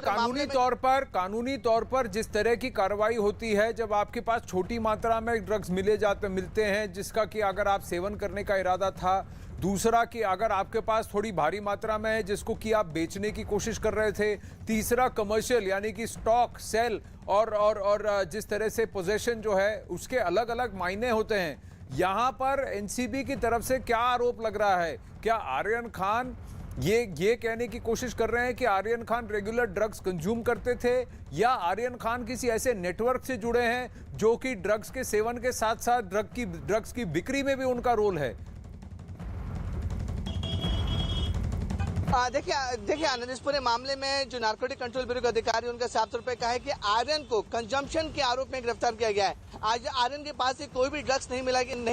कानूनी तौर पर जिस तरह की कार्रवाई होती है जब आपके पास छोटी मात्रा में ड्रग्स मिलते हैं जिसका कि अगर आप सेवन करने का इरादा था, दूसरा कि अगर आपके पास थोड़ी भारी मात्रा में है जिसको कि आप बेचने की कोशिश कर रहे थे, तीसरा कमर्शियल यानी कि स्टॉक सेल और जिस तरह से पोजेशन जो है उसके अलग अलग मायने होते हैं। यहाँ पर एनसीबी की तरफ से क्या आरोप लग रहा है? क्या आर्यन खान ये कहने की कोशिश कर रहे हैं कि Aryan Khan regular drugs consume करते थे या आर्यन खान किसी ऐसे नेटवर्क से जुड़े हैं जो कि ड्रग्स के सेवन के साथ साथ ड्रग्स की बिक्री में भी उनका रोल है? देखिए आनंद, इस पूरे मामले में जो नारकोटिक कंट्रोल ब्यूरो के अधिकारी उनका साफ तौर पे कहा है कि आर्यन को कंजम्पशन के आरोप में गिरफ्तार किया गया है। आज आर्यन के पास से कोई भी ड्रग्स नहीं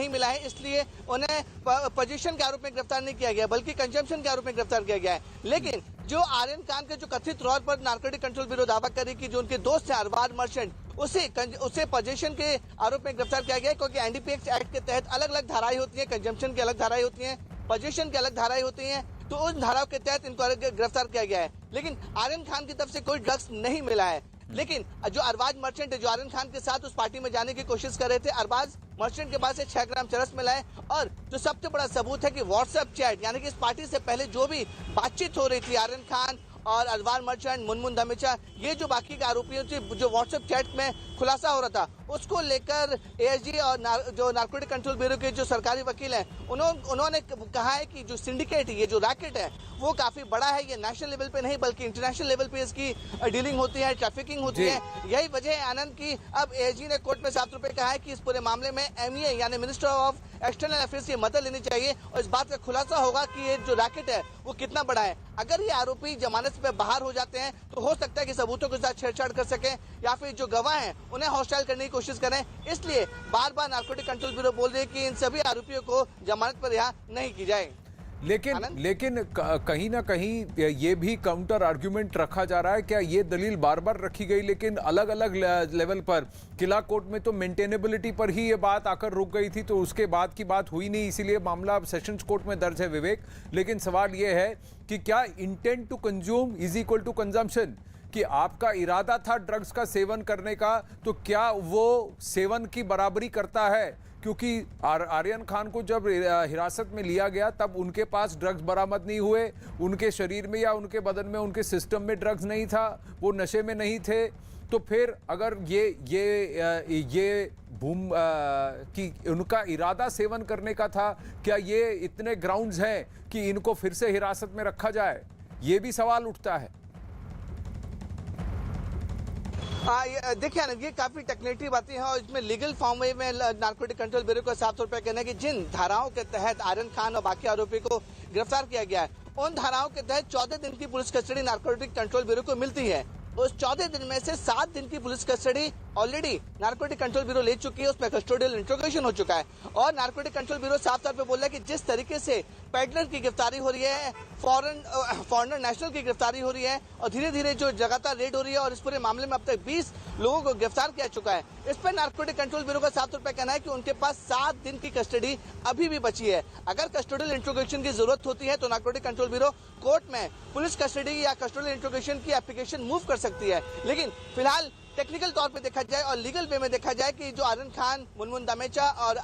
मिला है, इसलिए उन्हें पोजीशन के आरोप में गिरफ्तार नहीं किया गया, बल्कि कंजम्पशन के आरोप में गिरफ्तार किया गया है। लेकिन जो आर्यन खान के जो कथित तौर पर नारकोटिक कंट्रोल ब्यूरो दावा करे कि जो उनके दोस्त है अरबाज मर्चेंट, उसे पोजीशन के आरोप में गिरफ्तार किया गया है, क्योंकि एनडीपीएस एक्ट के तहत अलग अलग धाराएं होती है, कंजम्पशन की अलग धाराएं होती है, पोजीशन की अलग धाराएं होती हैं, तो उन धाराओं के तहत इनको गिरफ्तार किया गया है। लेकिन आर्यन खान की तरफ से कोई ड्रग्स नहीं मिला है। लेकिन जो अरबाज मर्चेंट है, जो आर्यन खान के साथ उस पार्टी में जाने की कोशिश कर रहे थे, अरबाज मर्चेंट के पास से 6 ग्राम चरस मिला है। और जो सबसे बड़ा सबूत है कि व्हाट्सएप चैट, यानी कि इस पार्टी से पहले जो भी बातचीत हो रही थी आर्यन खान और अरबाज मर्चेंट, मुनमुन धमेचा, ये जो बाकी के आरोपियों से जो व्हाट्सएप चैट में खुलासा हो रहा था, उसको लेकर एएसजी और जो नारकोटिक कंट्रोल ब्यूरो के जो सरकारी वकील हैं, उन्होंने कहा है कि जो सिंडिकेट है, ये जो रैकेट है, वो काफी बड़ा है। ये नेशनल लेवल पे नहीं बल्कि इंटरनेशनल लेवल पे इसकी डीलिंग होती है, ट्रैफिकिंग होती है। यही वजह है आनंद की अब एएसजी ने कोर्ट में साफ तौर पे कहा है कि इस पूरे मामले में एमईए यानी मिनिस्टर ऑफ एक्सटर्नल अफेयर्स की मदद लेनी चाहिए और इस बात का खुलासा होगा कि ये जो रैकेट है वो कितना बड़ा है। अगर ये आरोपी जमानत पे बाहर हो जाते हैं तो हो सकता है कि सबूतों के साथ छेड़छाड़ कर सके या फिर जो गवाह हैं उन्हें हॉस्टाइल करने की कोशिश करें। इसलिए बार बार नारकोटिक कंट्रोल ब्यूरो बोल रही है कि इन सभी आरोपियों को जमानत पर रिहा नहीं की जाए। लेकिन कहीं ना कहीं ये भी काउंटर आर्ग्यूमेंट रखा जा रहा है, क्या ये दलील बार बार रखी गई लेकिन अलग अलग लेवल पर। किला कोर्ट में तो मेंटेनेबिलिटी पर ही ये बात आकर रुक गई थी, तो उसके बाद की बात हुई नहीं, इसीलिए मामला सेशंस कोर्ट में दर्ज है विवेक। लेकिन सवाल ये है कि क्या intent to consume is equal to consumption, कि आपका इरादा था ड्रग्स का सेवन करने का, तो क्या वो सेवन की बराबरी करता है? क्योंकि आर्यन खान को जब हिरासत में लिया गया तब उनके पास ड्रग्स बरामद नहीं हुए, उनके शरीर में या उनके बदन में, उनके सिस्टम में ड्रग्स नहीं था, वो नशे में नहीं थे। तो फिर अगर ये कि उनका इरादा सेवन करने का था, क्या ये इतने ग्राउंड्स हैं कि इनको फिर से हिरासत में रखा जाए? ये भी सवाल उठता है। देखिए आनंद, ये काफी टेक्निकल बातें हैं और इसमें लीगल फॉर्म में नारकोटिक कंट्रोल ब्यूरो को साफ तौर पर कहना है कि जिन धाराओं के तहत आर्यन खान और बाकी आरोपी को गिरफ्तार किया गया है, उन धाराओं के तहत 14 दिन की police custody narcotic control bureau को मिलती है। उस 14 दिन में से 7 दिन की police custody already narcotic control bureau ले चुकी है, उसमें कस्टोडियल इंट्रोगेशन हो चुका है। और नारकोटिक कंट्रोल ब्यूरो साफ तौर पे बोल रहा है कि जिस तरीके से पेडलर की गिरफ्तारी हो रही है, फॉरेनर नेशनल की गिरफ्तारी हो रही है और धीरे धीरे जो लगातार रेड हो रही है और इस पूरे मामले में अब तक 20 लोगों को गिरफ्तार किया चुका है, इस पर नारकोटिक कंट्रोल ब्यूरो का साफ तौर पर कहना है कि उनके पास 7 दिन की कस्टडी अभी भी बची है। अगर कस्टोडियल इंट्रोगेशन की जरूरत होती है तो नारकोटिक कंट्रोल ब्यूरो कोर्ट में पुलिस कस्टडी या कस्टोडियल इंट्रोगेशन की एप्लीकेशन मूव कर सकती है। लेकिन फिलहाल टेक्निकल तौर पे देखा जाए और लीगल वे में देखा जाए कि जो आर्यन खान, मुनमुन धमेचा और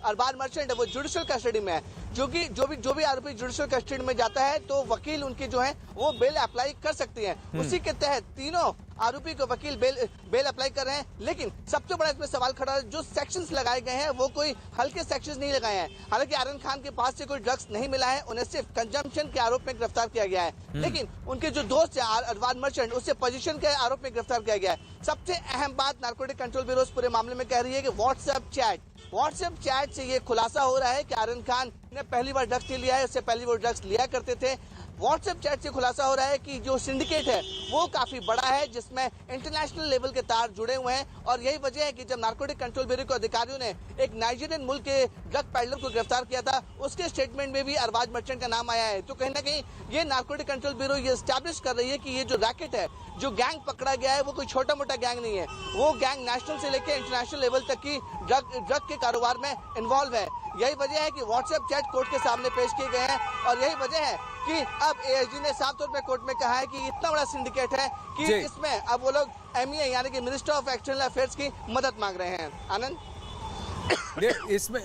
अरबाज मर्चेंट है वो जुडिशियल कस्टडी में है। जो भी आरोपी जुडिशियल कस्टडी में जाता है तो वकील उनकी जो है वो बेल अप्लाई कर सकती है। उसी के तहत तीनों आरोपी को वकील बेल अप्लाई कर रहे हैं। लेकिन सबसे बड़ा इसमें सवाल खड़ा है, जो सेक्शंस लगाए गए हैं वो कोई हल्के सेक्शंस नहीं लगाए हैं। हालांकि आर्यन खान के पास से कोई ड्रग्स नहीं मिला है, उन्हें सिर्फ कंजम्पशन के आरोप में गिरफ्तार किया गया है। लेकिन उनके जो दोस्त है अरबाज मर्चेंट, उससे पोजीशन के आरोप में गिरफ्तार किया गया है। सबसे अहम बात नारकोटिक कंट्रोल ब्यूरो इस पूरे मामले में कह रही है कि व्हाट्सएप चैट से ये खुलासा हो रहा है कि आर्यन खान ने पहली बार ड्रग्स लिया है, उससे पहली बार ड्रग्स लिया करते थे। व्हाट्सएप चैट से खुलासा हो रहा है कि जो सिंडिकेट है वो काफी बड़ा है, जिसमें इंटरनेशनल लेवल के तार जुड़े हुए हैं। और यही वजह है कि जब नारकोटिक कंट्रोल ब्यूरो के अधिकारियों ने एक नाइजीरियन मुल्क के ड्रग पैडलर को गिरफ्तार किया था, उसके स्टेटमेंट में भी अरबाज मर्चेंट का नाम आया है। तो कहीं ना कहीं ये नारकोटिक कंट्रोल ब्यूरो ये एस्टैब्लिश कर रही है कि ये जो रैकेट है, जो गैंग पकड़ा गया है, वो कोई छोटा मोटा गैंग नहीं है। वो गैंग नेशनल से लेकर इंटरनेशनल लेवल तक की ड्रग के कारोबार में इन्वॉल्व है। यही वजह है कि व्हाट्सएप चैट कोर्ट के सामने पेश किए गए हैं और यही वजह है कि अब एएसजी ने साफ तौर पर कोर्ट में कहा है कि इतना बड़ा सिंडिकेट है कि इसमें अब वो लोग एमईए यानी कि मिनिस्टर ऑफ एक्सटर्नल अफेयर्स की मदद मांग रहे हैं। आनंद,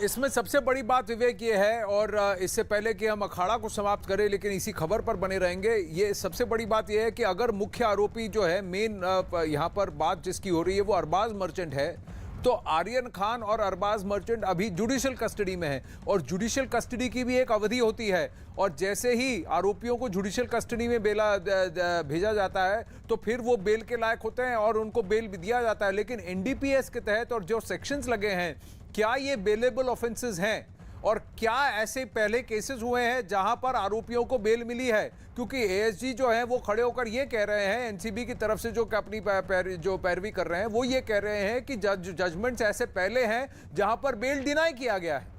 इसमें सबसे बड़ी बात विवेक ये है, और इससे पहले कि हम अखाड़ा को समाप्त करें लेकिन इसी खबर पर बने रहेंगे, ये सबसे बड़ी बात ये है कि अगर मुख्य आरोपी जो है, मेन यहाँ पर बात जिसकी हो रही है वो अरबाज मर्चेंट है, तो आर्यन खान और अरबाज मर्चेंट अभी जुडिशियल कस्टडी में है और जुडिशियल कस्टडी की भी एक अवधि होती है। और जैसे ही आरोपियों को जुडिशियल कस्टडी में भेजा जाता है तो फिर वो बेल के लायक होते हैं और उनको बेल भी दिया जाता है। लेकिन एनडीपीएस के तहत और जो सेक्शंस लगे हैं, क्या ये बेलेबल ऑफेंसेस हैं? और क्या ऐसे पहले केसेस हुए हैं जहां पर आरोपियों को बेल मिली है? क्योंकि एएसजी जो है वो खड़े होकर ये कह रहे हैं, एनसीबी की तरफ से जो अपनी जो पैरवी कर रहे हैं वो ये कह रहे हैं कि जजमेंट्स ऐसे पहले हैं जहां पर बेल डिनाई किया गया है।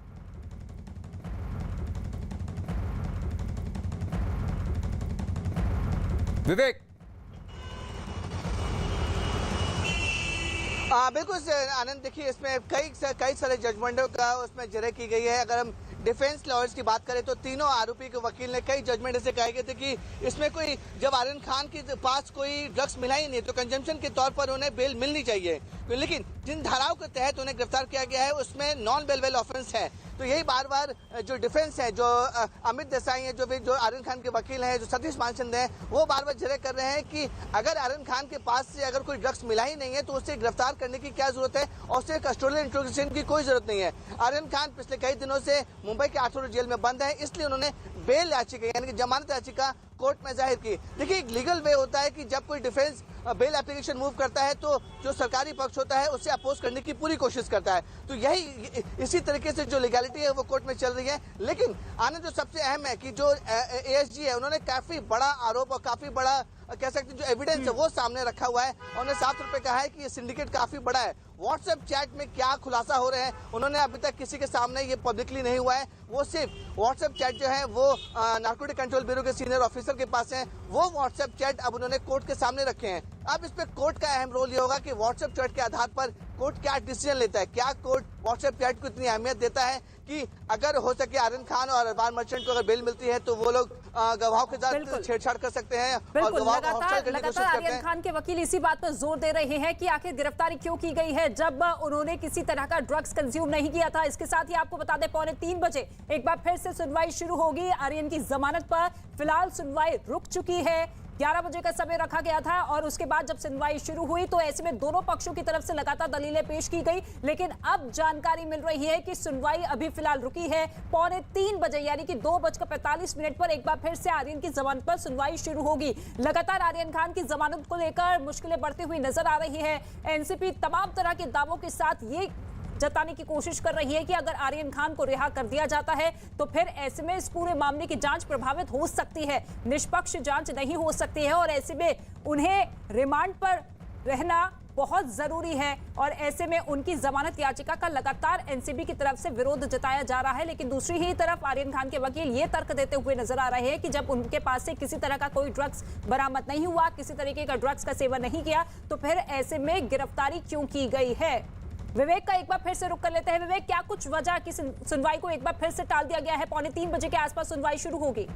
विवेक। बिल्कुल आनंद, देखिए इसमें कई सारे जजमेंटों का उसमें जरे की गई है। अगर हम डिफेंस लॉयर्स की बात करें तो तीनों आरोपी के वकील ने कई जजमेंट ऐसे कहे गए थे कि इसमें कोई, जब आर्यन खान के पास कोई ड्रग्स मिला ही नहीं तो कंजम्पशन के तौर पर उन्हें बेल मिलनी चाहिए, लेकिन जिन धाराओं के तहत उन्हें गिरफ्तार किया गया है उसमें नॉन बेलेबल ऑफेंस है। तो यही बार बार जो डिफेंस है, जो अमित देसाई है, जो आर्यन खान के वकील हैं, जो सतीश मानचंद हैं, वो बार बार जरे कर रहे हैं कि अगर आर्यन खान के पास से अगर कोई ड्रग्स मिला ही नहीं है तो उसे गिरफ्तार करने की क्या जरूरत है और उसे कस्टोडियल इंट्रोगेशन की कोई जरूरत नहीं है। आर्यन खान पिछले कई दिनों से मुंबई के आर्थर जेल में बंद है, इसलिए उन्होंने बेल याचिका यानी कि जमानत याचिका कोर्ट में जाहिर की। देखिए, एक लीगल वे होता है कि जब कोई डिफेंस बेल एप्लीकेशन मूव करता है तो जो सरकारी पक्ष होता है उससे अपोज करने की पूरी कोशिश करता है। तो यही इसी तरीके से जो लीगैलिटी है वो कोर्ट में चल रही है। लेकिन आनंद, जो सबसे अहम है कि जो एएसजी है उन्होंने काफी बड़ा आरोप और काफी बड़ा कह सकते हैं जो एविडेंस है वो सामने रखा हुआ है। उन्होंने साफ तौर पे कहा है कि ये सिंडिकेट काफी बड़ा है। व्हाट्सएप चैट में क्या खुलासा हो रहे हैं उन्होंने अभी तक किसी के सामने ये पब्लिकली नहीं हुआ है। वो सिर्फ व्हाट्सएप चैट जो है वो नार्कोटिक कंट्रोल ब्यूरो के सीनियर ऑफिसर के पास है, वो व्हाट्सएप चैट अब उन्होंने कोर्ट के सामने रखे हैं। अब इस पे कोर्ट का अहम रोल ये होगा कि व्हाट्सएप चैट के आधार पर कोर्ट क्या डिसीजन लेता है। क्या कोर्ट व्हाट्सएप चैट को इतनी अहमियत देता है कि अगर हो सके आर्यन खान और अरबाज मर्चेंट को अगर बेल मिलती है तो वो लोग गवाहों के साथ छेड़छाड़ कर सकते हैं और गवाहों को हॉस्टाइल करने की कोशिश करते हैं। आर्यन खान के वकील इसी बात पर जोर दे रहे हैं कि आखिर गिरफ्तारी क्यों की गई है जब उन्होंने किसी तरह का ड्रग्स कंज्यूम नहीं किया था। इसके साथ ही आपको बता दें 2:45 बजे एक बार फिर से सुनवाई शुरू होगी आर्यन की जमानत पर। फिलहाल सुनवाई रुक चुकी है, 11 बजे का समय रखा गया था और उसके बाद जब सुनवाई शुरू हुई तो ऐसे में दोनों पक्षों की तरफ से लगातार दलीलें पेश की गई। लेकिन अब जानकारी मिल रही है कि सुनवाई अभी फिलहाल रुकी है। 2:45 बजे यानी कि 2:45 पर एक बार फिर से आर्यन की जमानत पर सुनवाई शुरू होगी। लगातार आर्यन खान की जमानत को लेकर मुश्किलें बढ़ती हुई नजर आ रही है। एनसीपी तमाम तरह के दावों के साथ ये जताने की कोशिश कर रही है कि अगर आर्यन खान को रिहा कर दिया जाता है तो फिर ऐसे में इस पूरे मामले की जांच प्रभावित हो सकती है, निष्पक्ष जांच नहीं हो सकती है और ऐसे में उन्हें रिमांड पर रहना बहुत जरूरी है। और ऐसे में उनकी जमानत याचिका का लगातार एनसीबी की तरफ से विरोध जताया जा रहा है। लेकिन दूसरी ही तरफ आर्यन खान के वकील ये तर्क देते हुए नजर आ रहे हैं कि जब उनके पास से किसी तरह का कोई ड्रग्स बरामद नहीं हुआ, किसी तरीके का ड्रग्स का सेवन नहीं किया, तो फिर ऐसे में गिरफ्तारी क्यों की गई है। विवेक का एक बार फिर से रुक कर लेते हैं। विवेक, क्या कुछ वजह की सुनवाई को एक बार फिर से टाल दिया गया है? 2:45 बजे के आसपास सुनवाई शुरू होगी।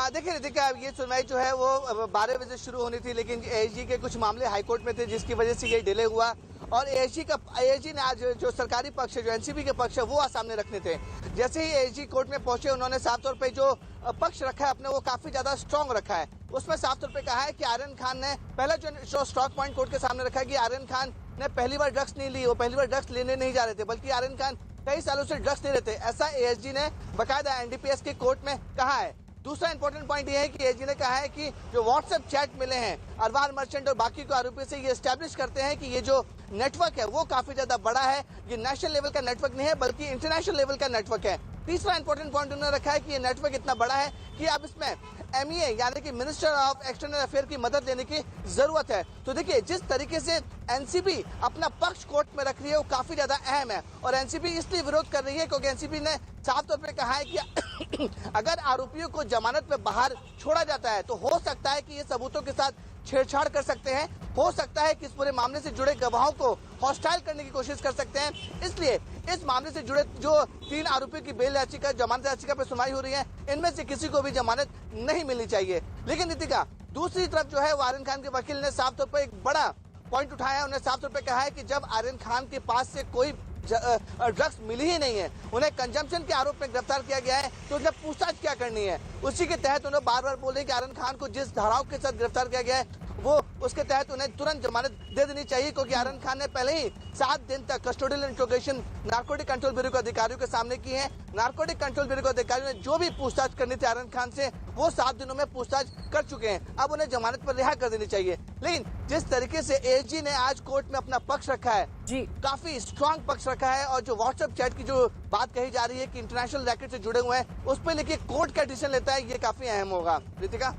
देखिए रितिका, ये सुनवाई जो है वो 12 बजे शुरू होनी थी, लेकिन एएसजी के कुछ मामले हाईकोर्ट में थे जिसकी वजह से ये डिले हुआ और एएसजी ने आज जो सरकारी पक्ष है, जो एनसीबी के पक्ष है, वो आज सामने रखने थे। जैसे ही एएसजी कोर्ट में पहुंचे उन्होंने साफ तौर पे जो पक्ष रखा है अपने वो काफी ज्यादा स्ट्रांग रखा है। उसमें साफ तौर पे कहा है कि आर्यन खान ने पहला जो स्ट्रांग पॉइंट कोर्ट के सामने रखा है कि आर्यन खान ने पहली बार ड्रग्स नहीं ली, वो पहली बार ड्रग्स लेने नहीं जा रहे थे, बल्कि आर्यन खान कई सालों से ड्रग्स ले रहे थे। ऐसा एएसजी ने बाकायदा एनडीपीएस के कोर्ट में कहा है। दूसरा इंपॉर्टेंट पॉइंट ये है कि एएसजी ने कहा है कि जो व्हाट्सएप चैट मिले हैं अरबाज मर्चेंट और बाकी को आरोपियों से, ये एस्टैब्लिश करते हैं कि ये जो नेटवर्क है वो काफी ज्यादा बड़ा है। ये नेशनल लेवल का नेटवर्क नहीं है बल्कि इंटरनेशनल लेवल का नेटवर्क है। तीसरा इंपॉर्टेंट पॉइंट उन्होंने रखा है कि ये नेटवर्क इतना बड़ा है कि अब इसमें एमईए यानी कि मिनिस्टर ऑफ एक्सटर्नल अफेयर की मदद लेने की जरूरत है। तो देखिए, जिस तरीके से एनसीबी अपना पक्ष कोर्ट में रख रही है वो काफी ज्यादा अहम है और एनसीबी इसलिए विरोध कर रही है क्योंकि एनसीबी ने साफ तौर पे कहा है कि अगर आरोपियों को जमानत पे बाहर छोड़ा जाता है तो हो सकता है कि ये सबूतों के साथ छेड़छाड़ कर सकते हैं, हो सकता है कि इस पूरे मामले से जुड़े गवाहों को हॉस्टाइल करने की कोशिश कर सकते हैं। इसलिए इस मामले से जुड़े जो 3 आरोपियों की बेल याचिका, जमानत याचिका पर सुनवाई हो रही है, इनमें से किसी को भी जमानत नहीं मिलनी चाहिए। लेकिन रितिका, दूसरी तरफ जो है वो आर्यन खान के वकील ने साफ तौर पर एक बड़ा पॉइंट उठाया। उन्हें साफ तौर पर कहा है कि जब आर्यन खान के पास से कोई ड्रग्स मिली ही नहीं है, उन्हें कंजम्पशन के आरोप में गिरफ्तार किया गया है, तो उन्हें पूछताछ क्या करनी है। उसी के तहत उन्होंने बार बार बोले कि आर्यन खान को जिस धाराओं के साथ गिरफ्तार किया गया है वो उसके तहत उन्हें तुरंत जमानत दे देनी चाहिए, क्योंकि आर्यन खान ने पहले ही 7 दिन तक custodial interrogation narcotic control bureau के अधिकारियों के सामने की है। नारकोटिक कंट्रोल ब्यूरो के अधिकारियों ने जो भी पूछताछ करनी थी आर्यन खान से वो 7 दिनों में पूछताछ कर चुके हैं। अब उन्हें जमानत पर रिहा कर देनी चाहिए। लेकिन जिस तरीके से एएसजी ने आज कोर्ट में अपना पक्ष रखा है जी, काफी स्ट्रांग पक्ष रखा है, और जो व्हाट्सएप चैट की जो बात कही जा रही है कि इंटरनेशनल रैकेट से जुड़े हुए हैं, उस पर लेके कोर्ट का डिसीजन लेता है, ये काफी अहम होगा। रितिका।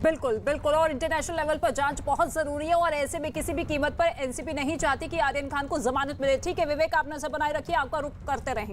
बिल्कुल बिल्कुल, और इंटरनेशनल लेवल पर जांच बहुत जरूरी है, और ऐसे में किसी भी कीमत पर एनसीबी नहीं चाहती कि आर्यन खान को जमानत मिले। ठीक है विवेक, आप नजर बनाए रखिए, आपका रुख करते रहेंगे।